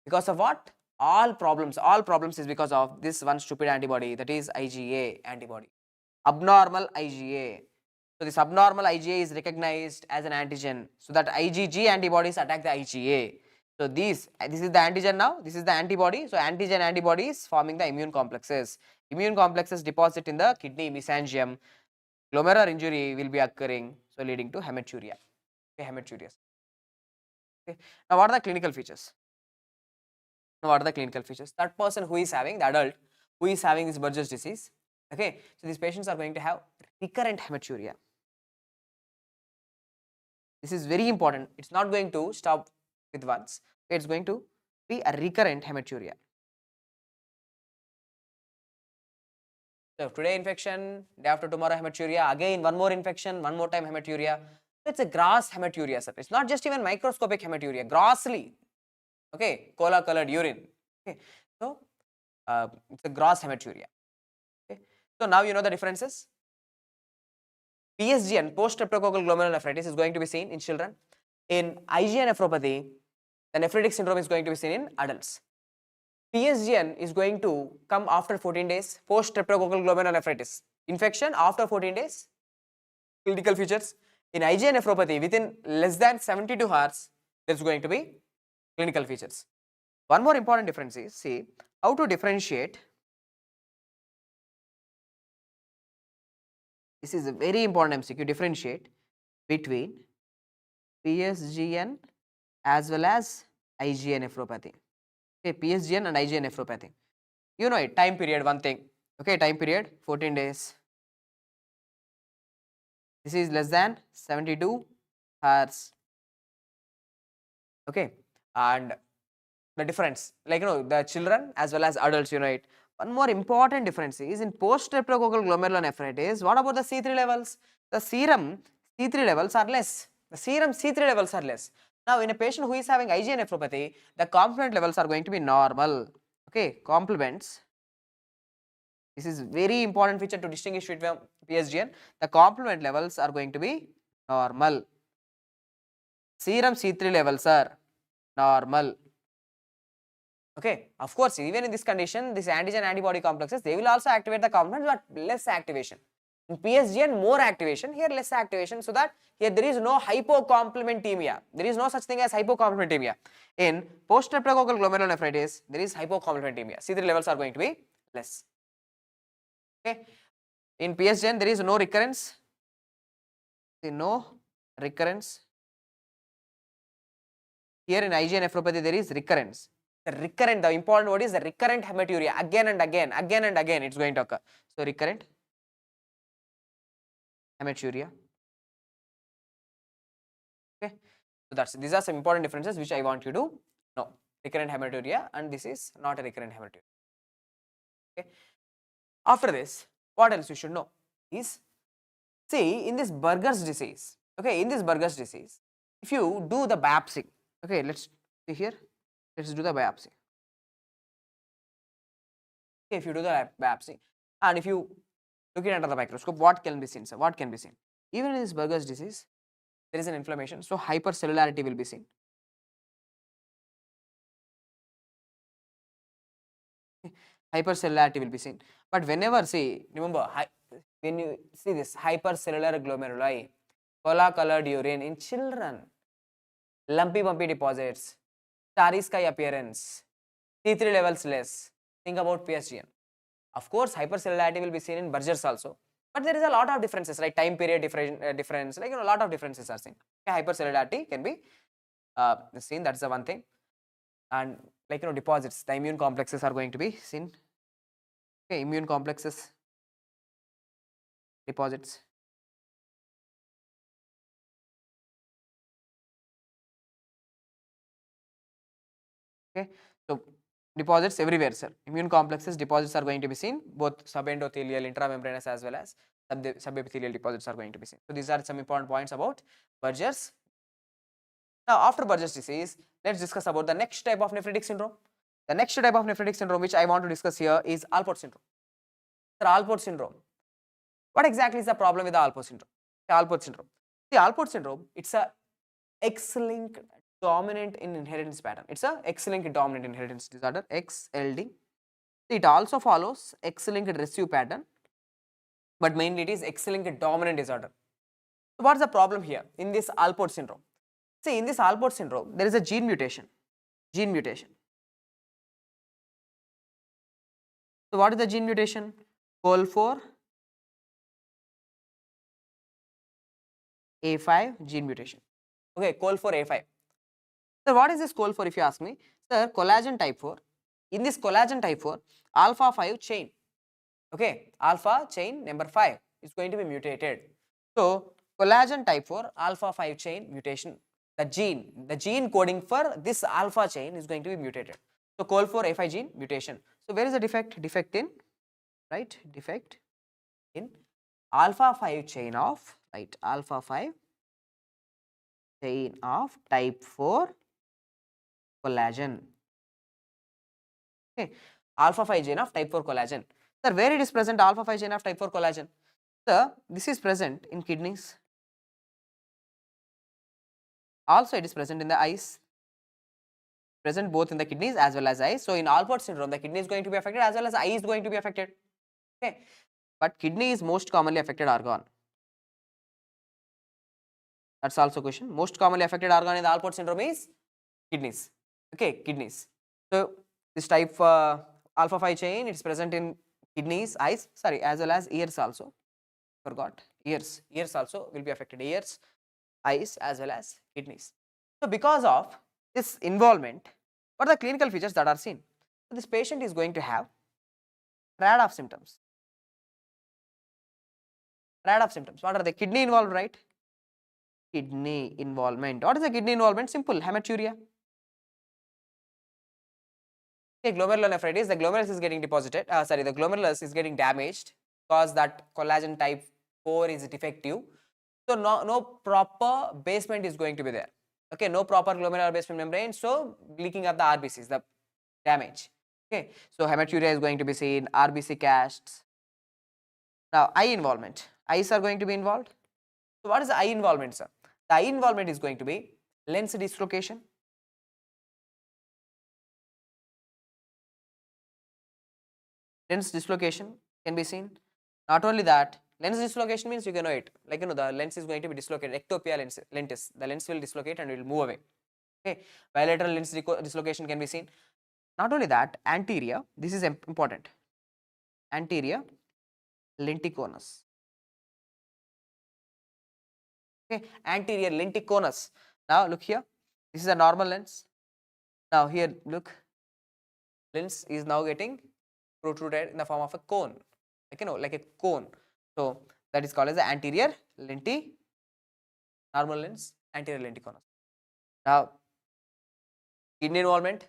Because of what? All problems is because of this one stupid antibody, that is IgA antibody. Abnormal IgA. So, this abnormal IgA is recognized as an antigen. So, that IgG antibodies attack the IgA. So, this is the antigen now, this is the antibody. So, antigen antibodies forming the immune complexes. Immune complexes deposit in the kidney mesangium. Glomerular injury will be occurring, so leading to hematuria. Okay, hematuria. Okay. Now, what are the clinical features? That person who is having, the adult who is having this Berger's disease, okay, so these patients are going to have recurrent hematuria. This is very important. It's not going to stop with once. It's going to be a recurrent hematuria. So, today infection, day after tomorrow hematuria, again one more infection, one more time hematuria. So, it's a gross hematuria, sir. It's not just even microscopic hematuria, grossly. Okay, cola colored urine. Okay, so it's a gross hematuria. Okay, so now you know the differences. PSGN, post-streptococcal glomerulonephritis, is going to be seen in children. In IGA nephropathy, the nephritic syndrome is going to be seen in adults. PSGN is going to come after 14 days, post-streptococcal glomerulonephritis. infection after 14 days, clinical features. In IgA nephropathy, within less than 72 hours, there is going to be clinical features. One more important difference is, see, how to differentiate. This is a very important MCQ, differentiate between PSGN as well as IgA nephropathy. Okay, PSGN and IgA nephropathy. You know it, time period, one thing. Okay, time period 14 days. This is less than 72 hours. Okay, and the difference, like the children as well as adults, you know it. One more important difference is in post-streptococcal glomerulonephritis, what about the C3 levels? The serum C3 levels are less. The serum C3 levels are less. Now, in a patient who is having IgA nephropathy, the complement levels are going to be normal. Okay, complements. This is very important feature to distinguish with PSGN. The complement levels are going to be normal. Serum C3 levels are normal. Okay, of course, even in this condition, this antigen antibody complexes, they will also activate the complements, but less activation. In PSGN, more activation, here less activation, so that here there is no hypocomplementemia. There is no such thing as hypocomplementemia. In post-streptococcal glomerulonephritis, there is hypocomplementemia. C3 levels are going to be less. Okay, in PSGN, there is no recurrence. See, no recurrence. Here in IgA nephropathy, there is recurrence. The important word is the recurrent hematuria, again and again, it's going to occur. So, recurrent hematuria. Okay, so these are some important differences which I want you to know. Recurrent hematuria, and this is not a recurrent hematuria. Okay. After this, what else you should know is, see, in this Burger's disease, okay, in this Burger's disease, if you do the biopsy, okay, let's see here, let's do the biopsy. Okay, if you do the biopsy, and if you look it under the microscope, what can be seen, sir? What can be seen? Even in this Burger's disease, there is an inflammation, so hypercellularity will be seen. Hypercellularity will be seen. But whenever, see, remember, when you see this hypercellular glomeruli, cola colored urine in children, lumpy bumpy deposits, starry sky appearance, T3 levels less, think about PSGN. Of course, hypercellularity will be seen in Burgers also, but there is a lot of differences, right? Time period difference, like a lot of differences are seen. Okay, hypercellularity can be seen, that's the one thing. And like deposits, the immune complexes are going to be seen. Okay, immune complexes, deposits. Okay, so deposits everywhere, sir. Immune complexes, deposits are going to be seen, both subendothelial, intramembranous as well as subepithelial deposits are going to be seen. So these are some important points about Burgers. Now, after Burgers disease, let's discuss about the next type of nephritic syndrome. The next type of nephritic syndrome which I want to discuss here is Alport syndrome. Sir, Alport syndrome. What exactly is the problem with the Alport syndrome? The Alport syndrome. The Alport syndrome, it's a X-linked dominant in inheritance pattern. It's a X-linked dominant inheritance disorder, XLD. It also follows X-linked recessive pattern, but mainly it is X-linked dominant disorder. So what's the problem here in this Alport syndrome? See, in this Alport syndrome, there is a gene mutation. Gene mutation. So what is the gene mutation? COL4 A5 gene mutation. Okay, COL4 A5. So what is this COL4 if you ask me? Sir, collagen type 4. In this collagen type 4, alpha 5 chain. Okay, alpha chain number 5 is going to be mutated. So collagen type 4 alpha 5 chain mutation. The gene coding for this alpha chain is going to be mutated. So COL4 A5 gene mutation. So where is the defect? Defect in, right? Defect in alpha 5 chain of, right? Alpha 5 chain of type 4 collagen. Okay, alpha 5 chain of type 4 collagen. Sir, where it is present alpha 5 chain of type 4 collagen? Sir, this is present in kidneys. Also, it is present in the eyes. Present both in the kidneys as well as eyes. So, in Alport syndrome, the kidney is going to be affected as well as eye is going to be affected. Okay. but kidney is most commonly affected organ. That's also a question. Most commonly affected organ in the Alport syndrome is kidneys. Okay, kidneys. So this type alpha 5 chain, it's present in kidneys, eyes, sorry, as well as ears also. Forgot, ears. Ears also will be affected. Ears, eyes, as well as kidneys. So because of this involvement, what are the clinical features that are seen? So this patient is going to have triad of symptoms. Triad of symptoms. What are the kidney involved, right? Kidney involvement. What is the kidney involvement? Simple, hematuria. Okay, glomerulonephritis, the glomerulus is getting deposited, the glomerulus is getting damaged because that collagen type 4 is defective. So no proper basement is going to be there. Okay, no proper glomerular basement membrane, so leaking of the RBCs, the damage. Okay, so hematuria is going to be seen, RBC casts. Now eye involvement, eyes are going to be involved. So what is the eye involvement, sir? The eye involvement is going to be lens dislocation. Lens dislocation can be seen. Not only that, lens dislocation means you can know it, like the lens is going to be dislocated, ectopia lentis, the lens will dislocate and will move away. Okay, bilateral lens dislocation can be seen. Not only that, anterior, this is important, anterior lenticonus. Okay, anterior lenticonus. Now look here, this is a normal lens. Now here look, lens is now getting protruded in the form of a cone, like a cone. So that is called as the anterior normal lens, anterior lenticonus. Now kidney involvement,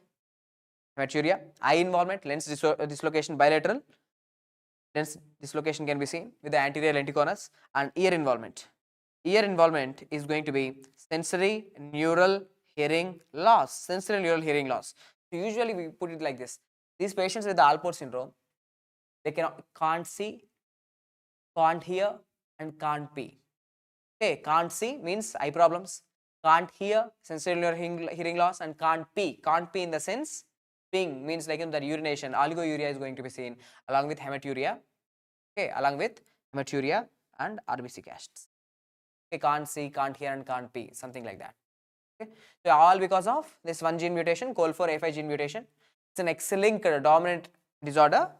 hematuria, eye involvement, lens dislocation bilateral, lens dislocation can be seen with the anterior lenticonus, and ear involvement. Ear involvement is going to be sensory neural hearing loss, sensory neural hearing loss. So usually we put it like this, these patients with the Alport syndrome, they can't see, can't hear and can't pee. Okay, can't see means eye problems, can't hear, sensory neural hearing loss, and can't pee. Can't pee in the sense, peeing means like that urination, oligouria is going to be seen along with hematuria. Okay, along with hematuria and RBC casts. Okay, can't see, can't hear and can't pee, something like that. Okay, so all because of this one gene mutation, COL4A5 gene mutation. It's an X-linked dominant disorder,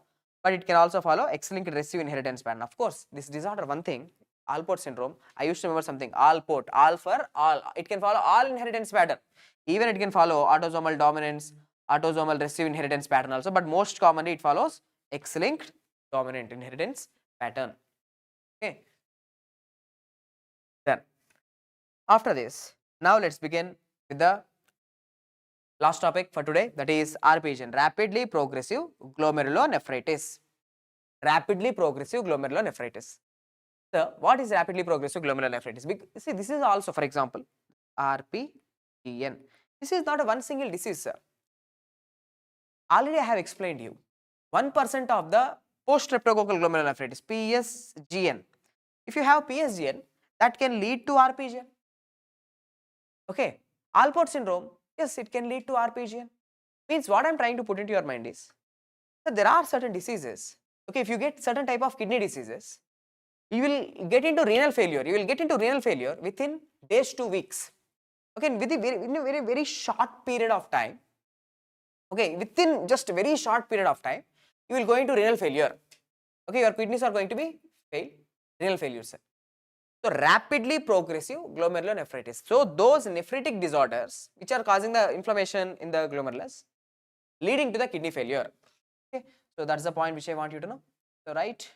but it can also follow X-linked recessive inheritance pattern. Of course, this disorder, one thing, Alport syndrome, I used to remember something, Alport, all for all, it can follow all inheritance pattern. Even it can follow autosomal dominance, autosomal recessive inheritance pattern also, but most commonly it follows X-linked dominant inheritance pattern. Okay. Then, after this, now let's begin with the last topic for today, that is RPGN, rapidly progressive glomerulonephritis. Rapidly progressive glomerulonephritis. So, what is rapidly progressive glomerulonephritis? See, this is also, for example, RPGN. This is not a one single disease, sir. Already I have explained you. 1% of the post-streptococcal glomerulonephritis, PSGN. If you have PSGN, that can lead to RPGN. Okay, Alport syndrome, yes, it can lead to RPGN. Means what I am trying to put into your mind is that there are certain diseases. Okay, if you get certain type of kidney diseases, you will get into renal failure. You will get into renal failure within days to weeks. Okay, in a very short period of time. Okay, within just a very short period of time, you will go into renal failure. Okay, your kidneys are going to be failed, renal failure, sir. So rapidly progressive glomerulonephritis. So those nephritic disorders which are causing the inflammation in the glomerulus, leading to the kidney failure. Okay, so that's the point which I want you to know. So right.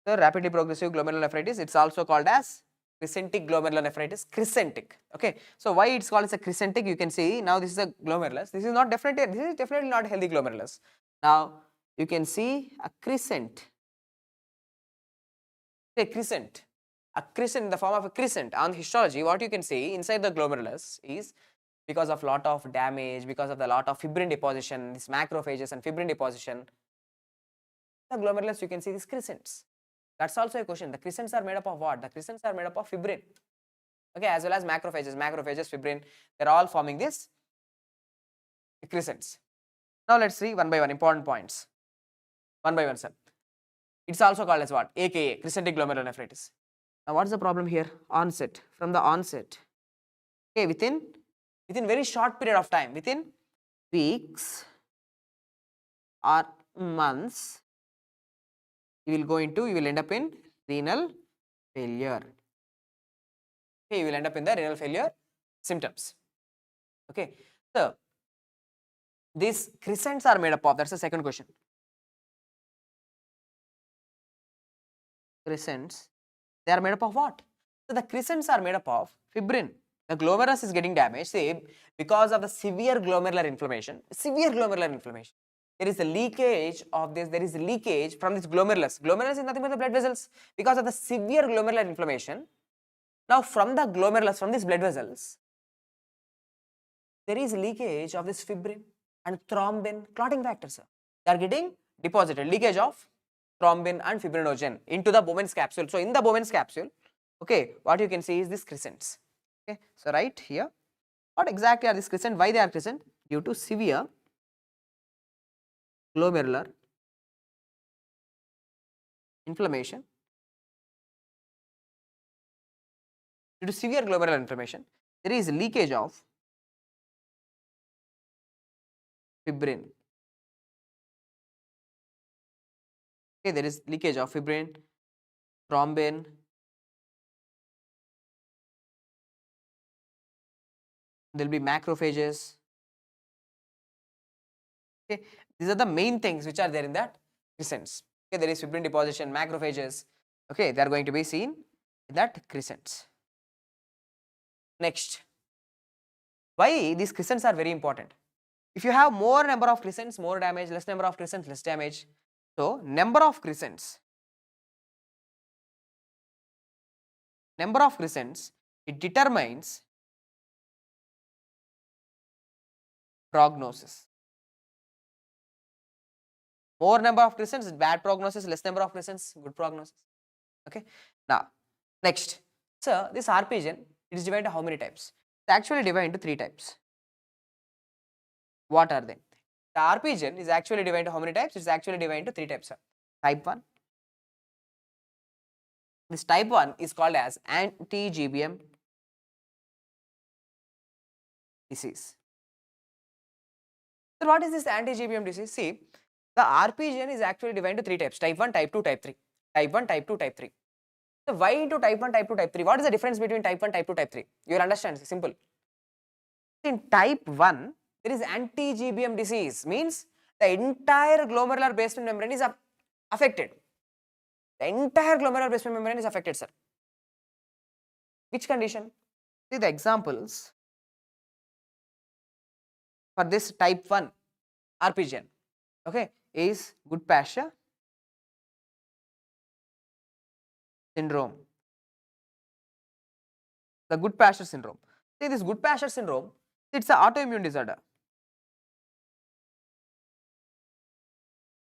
So rapidly progressive glomerulonephritis, it's also called as crescentic glomerulonephritis, crescentic. Okay, so why it's called as a crescentic? You can see now this is a glomerulus. This is definitely not a healthy glomerulus. Now you can see a crescent. A crescent in the form of a crescent. On histology, what you can see inside the glomerulus is because of lot of damage, because of the lot of fibrin deposition, these macrophages and fibrin deposition, the glomerulus you can see these crescents. That's also a question. The crescents are made up of what? The crescents are made up of fibrin. Okay, as well as macrophages, fibrin, they're all forming this crescents. Now let's see one by one important points. One by one, sir. It's also called as what? AKA, crescentic glomerulonephritis. Now what's the problem here? Onset, from the onset. Okay, within very short period of time, within weeks or months, you will end up in renal failure. Okay, you will end up in the renal failure symptoms. Okay, so these crescents are made up of, that's the second question. Crescents, they are made up of what? So the crescents are made up of fibrin. The glomerulus is getting damaged, say, because of the severe glomerular inflammation. There is a leakage of this, there is a leakage from this glomerulus. Glomerulus is nothing but the blood vessels. Because of the severe glomerular inflammation, now from the glomerulus, from these blood vessels, there is leakage of this fibrin and thrombin, clotting factors. They are getting deposited, leakage of thrombin and fibrinogen into the Bowman's capsule. So in the Bowman's capsule, okay, what you can see is these crescents. Okay, so right here, what exactly are these crescent? Why they are crescent? Due to severe glomerular inflammation. Due to severe glomerular inflammation, there is leakage of fibrin. Okay, there is leakage of fibrin, thrombin, there will be macrophages. Okay, these are the main things which are there in that crescents. Okay, there is fibrin deposition, macrophages. Okay, they are going to be seen in that crescents. Next, why these crescents are very important? If you have more number of crescents, more damage, less number of crescents, less damage. So, number of crescents, it determines prognosis. More number of crescents, bad prognosis, less number of crescents, good prognosis. Okay. Now, next, so this RPGN, it is divided into how many types? It's actually divided into 3 types. What are they? The RPGN is actually divided into how many types? It is actually divided into 3 types. Type 1. This type 1 is called as anti-GBM disease. So what is this anti-GBM disease? See, the RPGN is actually divided into 3 types, type 1, type 2, type 3. Type 1, type 2, type 3. So why into type 1, type 2, type 3? What is the difference between type 1, type 2, type 3? You will understand, it's simple. In type 1, there is anti-GBM disease, means the entire glomerular basement membrane is affected. The entire glomerular basement membrane is affected, sir. Which condition? See the examples for this type 1 RPGN, okay, is Goodpasture syndrome. The Goodpasture syndrome. See this Goodpasture syndrome, it's an autoimmune disorder.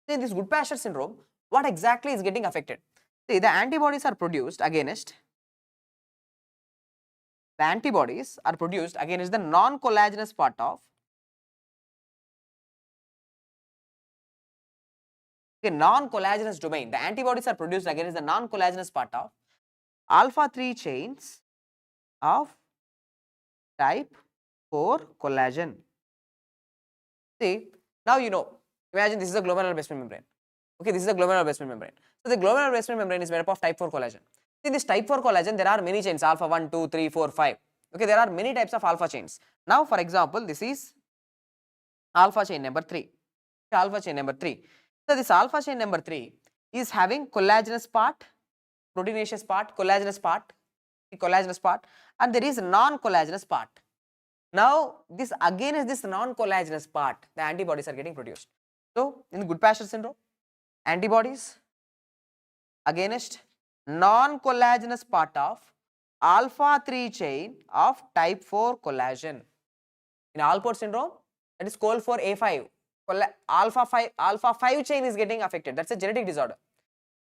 See this Goodpasture syndrome, what exactly is getting affected? See the antibodies are produced against the non-collagenous part of non-collagenous domain. The antibodies are produced against the non-collagenous part of alpha 3 chains of type 4 collagen. See, now you know, imagine this is a glomerular basement membrane. Okay, this is a glomerular basement membrane. So the glomerular basement membrane is made up of type 4 collagen. See this type 4 collagen, there are many chains, alpha 1, 2, 3, 4, 5. Okay, there are many types of alpha chains. Now for example, this is alpha chain number 3. Alpha chain number 3. So this alpha chain number 3 is having collagenous part, proteinaceous part, collagenous part, and there is non-collagenous part. Now this again is this non-collagenous part, the antibodies are getting produced. So in Goodpasture syndrome, antibodies against non-collagenous part of alpha 3 chain of type 4 collagen. In Alport syndrome, that is COL4A5. Alpha 5 chain is getting affected. That's a genetic disorder.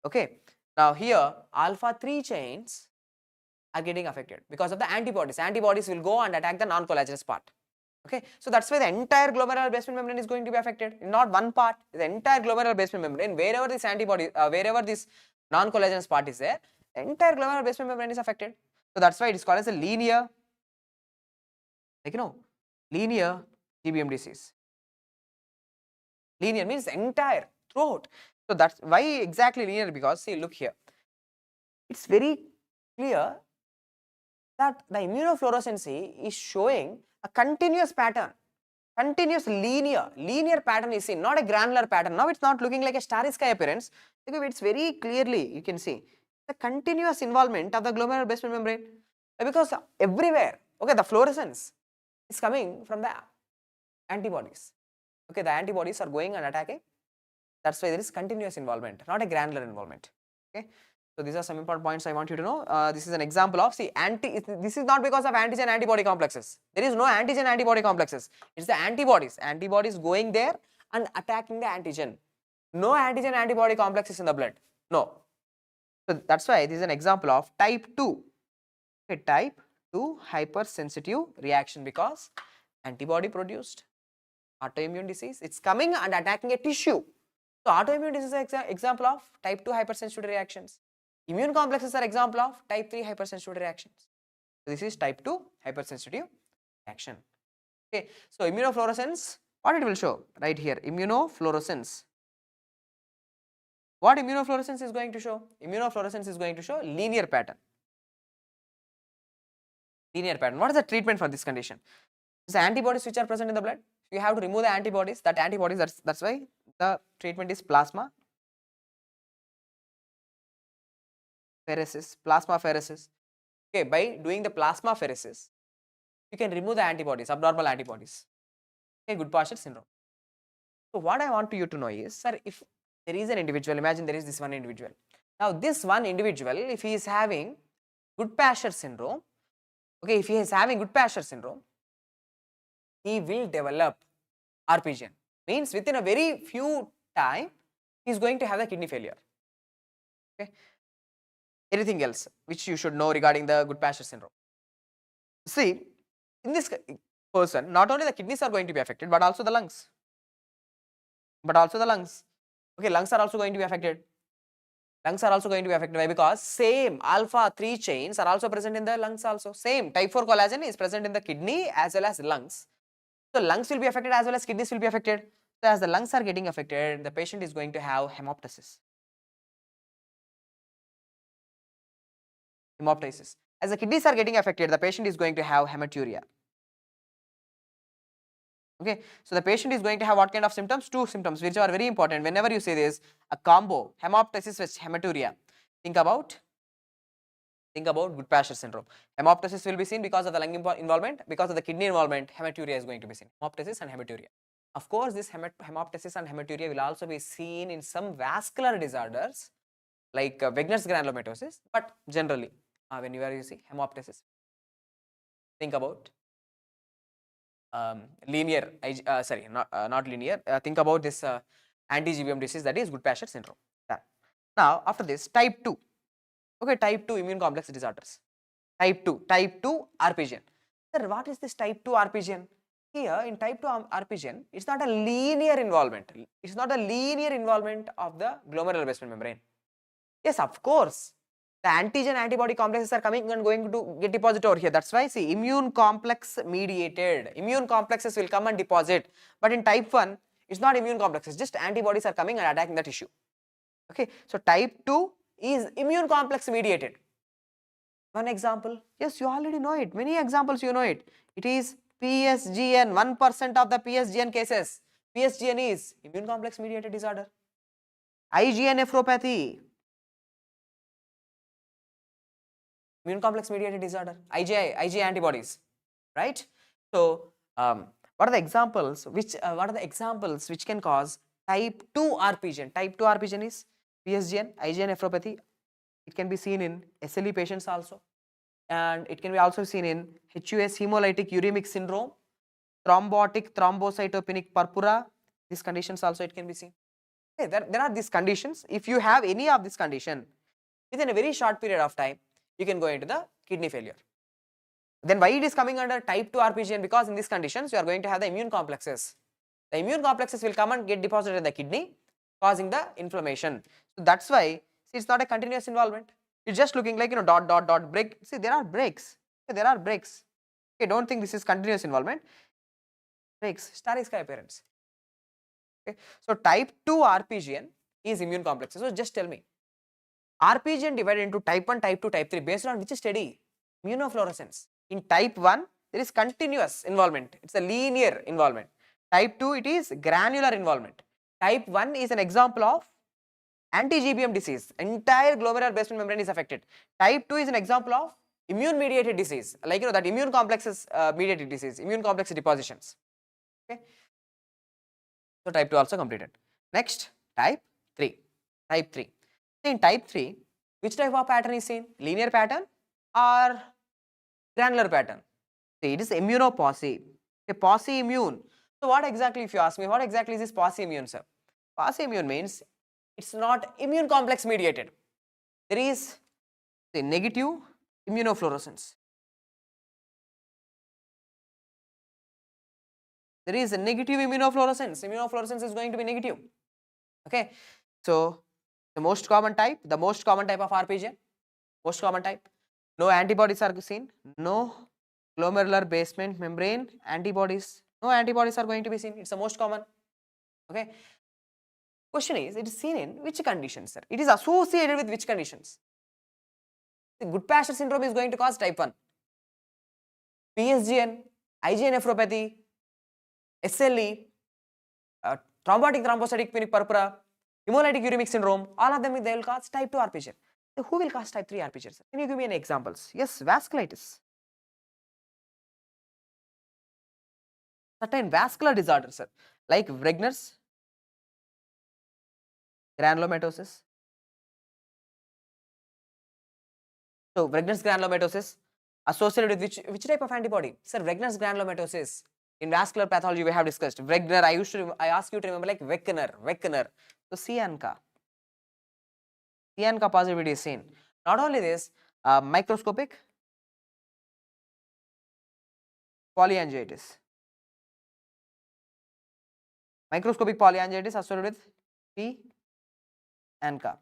Okay. Now here alpha 3 chains are getting affected because of the antibodies. Antibodies will go and attack the non-collagenous part. Okay, so that's why the entire glomerular basement membrane is going to be affected, not one part, the entire glomerular basement membrane, wherever this antibody, wherever this non-collagenous part is there, the entire glomerular basement membrane is affected. So that's why it is called as a linear, linear GBM disease. Linear means entire, throughout. So that's why exactly linear, because see, look here, it's very clear that the immunofluorescence is showing a continuous pattern, continuous linear pattern is seen, not a granular pattern. Now it's not looking like a starry sky appearance, because it's very clearly, you can see the continuous involvement of the glomerular basement membrane, because everywhere, okay, the fluorescence is coming from the antibodies. Okay, the antibodies are going and attacking. That's why there is continuous involvement, not a granular involvement. Okay, so these are some important points I want you to know. This is an example of, see, this is not because of antigen antibody complexes. There is no antigen antibody complexes. It's the antibodies. Antibodies going there and attacking the antigen. No antigen antibody complexes in the blood. No. So that's why this is an example of type 2. Okay, type 2 hypersensitive reaction, because antibody produced autoimmune disease. It's coming and attacking a tissue. So autoimmune disease is an example of type 2 hypersensitivity reactions. Immune complexes are example of type 3 hypersensitivity reactions. So this is type 2 hypersensitive reaction. Okay, so immunofluorescence, what it will show right here, immunofluorescence. What immunofluorescence is going to show? Immunofluorescence is going to show linear pattern. Linear pattern. What is the treatment for this condition? The antibodies which are present in the blood, you have to remove the antibodies. That's why the treatment is plasma pheresis. Okay, by doing the plasma pheresis, you can remove the antibodies, abnormal antibodies. Okay, Goodpasture syndrome. So what I want you to know is, sir, if there is an individual, imagine there is this one individual. Now this one individual, if he is having Goodpasture syndrome, okay, if he is having Goodpasture syndrome, he will develop RPGN. Means within a very few time, he is going to have the kidney failure. Okay. Anything else which you should know regarding the Goodpasture syndrome? See, in this person, not only the kidneys are going to be affected, but also the lungs. Okay, lungs are also going to be affected. Why? Because same alpha 3 chains are also present in the lungs also. Same type 4 collagen is present in the kidney as well as lungs. So lungs will be affected as well as kidneys will be affected. So as the lungs are getting affected, the patient is going to have hemoptysis. As the kidneys are getting affected, the patient is going to have hematuria. Okay, so the patient is going to have what kind of symptoms? Two symptoms which are very important. Whenever you say this, a combo, hemoptysis with hematuria, think about Goodpasture syndrome. Hemoptysis will be seen because of the lung involvement, because of the kidney involvement, hematuria is going to be seen. Hemoptysis and hematuria. Of course, this hemoptysis and hematuria will also be seen in some vascular disorders like Wegener's granulomatosis, but generally, whenever you see hemoptysis, think about linear, not linear, think about this anti-GBM disease, that is Goodpasture syndrome. Now, after this, type 2. Okay, type 2 immune complex disorders. Type 2 RPGN. Sir, what is this type 2 RPGN? Here in type 2 RPGN, it's not a linear involvement. It's not a linear involvement of the glomerular basement membrane. Yes, of course, the antigen antibody complexes are coming and going to get deposited over here. That's why, see, immune complex mediated. Immune complexes will come and deposit. But in type 1, it's not immune complexes, just antibodies are coming and attacking the tissue. Okay, so type 2 is immune complex mediated. One example, yes, you already know it. Many examples you know it. It is PSGN, 1% of the PSGN cases. PSGN is immune complex mediated disorder. IGA Nephropathy, immune complex mediated disorder. IgA antibodies, right? So what are the examples which can cause type 2 RPGN? Type 2 RPGN is PSGN, IgA nephropathy. It can be seen in SLE patients also, and it can be also seen in HUS, hemolytic uremic syndrome, thrombotic thrombocytopenic purpura. These conditions also it can be seen. Okay, there are these conditions. If you have any of this condition, within a very short period of time, you can go into the kidney failure. Then why it is coming under type 2 RPGN? Because in these conditions you are going to have the immune complexes. The immune complexes will come and get deposited in the kidney, causing the inflammation. So that's why, see, it's not a continuous involvement. It's just looking like, dot dot dot break. See, there are breaks. There are breaks. Okay, don't think this is continuous involvement. Breaks, starry sky appearance. Okay, so type 2 RPGN is immune complexes. So just tell me, RPGN divided into type 1, type 2, type 3 based on which study? Immunofluorescence. In type 1, there is continuous involvement. It's a linear involvement. Type 2, it is granular involvement. Type 1 is an example of anti-GBM disease. Entire glomerular basement membrane is affected. Type 2 is an example of immune mediated disease, like that immune complexes mediated disease, immune complex depositions. Okay. So type 2 also completed. Next, type 3. Type 3. In type 3, which type of pattern is seen? Linear pattern or granular pattern? See, it is immunoposse. Okay, posse immune. So what exactly, if you ask me, what exactly is this posse immune, sir? Posse immune means it's not immune complex mediated. There is the negative immunofluorescence. There is a negative immunofluorescence. Immunofluorescence is going to be negative. Okay. So the most common type of RPGN, most common type. No antibodies are seen. No glomerular basement membrane antibodies. No antibodies are going to be seen. It's the most common. Okay. Question is, it is seen in which conditions, sir? It is associated with which conditions? The Goodpasture syndrome is going to cause type 1. PSGN, IGA nephropathy, SLE, thrombotic thrombocytopenic purpura, hemolytic uremic syndrome, all of them they will cause type 2 RPGN. So who will cause type 3 RPGN? Can you give me any examples? Yes, vasculitis. Certain vascular disorders, sir, like Wegener's granulomatosis. So Wegener's granulomatosis associated with which type of antibody? Sir, Wegener's granulomatosis. In vascular pathology, we have discussed Wegener. I ask you to remember like Wegener. So Cianca positivity is seen. Not only this, microscopic polyangiitis. Microscopic polyangiitis associated with Cianca.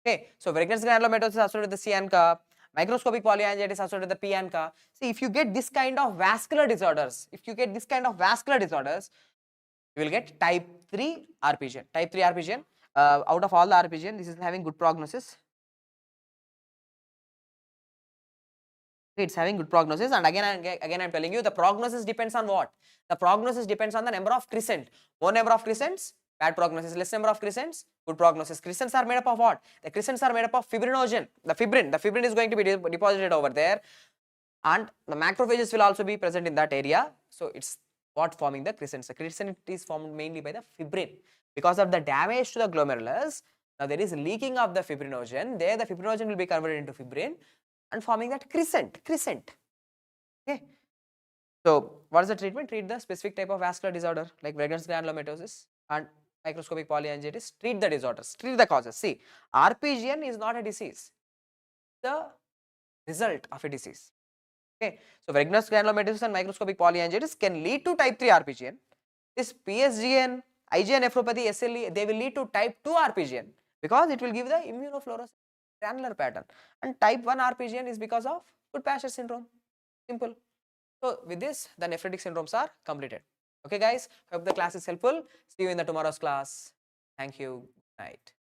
Okay, so Wegener's granulomatosis associated with the Cianca. Microscopic polyangiitis associated with the Pianca. See, if you get this kind of vascular disorders, you will get type 3 RPGN. Type 3 RPGN, out of all the RPGN, this is having good prognosis. It's having good prognosis, and again I'm telling you, the prognosis depends on what? The prognosis depends on the number of crescent. More number of crescents, bad prognosis. Less number of crescents, good prognosis. Crescents are made up of what? The crescents are made up of fibrinogen. The fibrin is going to be deposited over there, and the macrophages will also be present in that area. So it's what forming the crescents. The crescent is formed mainly by the fibrin. Because of the damage to the glomerulus, now there is leaking of the fibrinogen. There the fibrinogen will be converted into fibrin and forming that crescent. Okay. So what is the treatment? Treat the specific type of vascular disorder like Wegener's granulomatosis and microscopic polyangiitis. Treat the disorders, treat the causes. See, RPGN is not a disease, the result of a disease. Okay. So Wegener's granulomatosis and microscopic polyangiitis can lead to type 3 RPGN. This PSGN, IGA nephropathy, SLE, they will lead to type 2 RPGN because it will give the immunofluorescence granular pattern, and type 1 RPGN is because of Goodpasture syndrome. Simple. So with this, the nephritic syndromes are completed. Okay guys, hope the class is helpful. See you in the tomorrow's class. Thank you. Good night.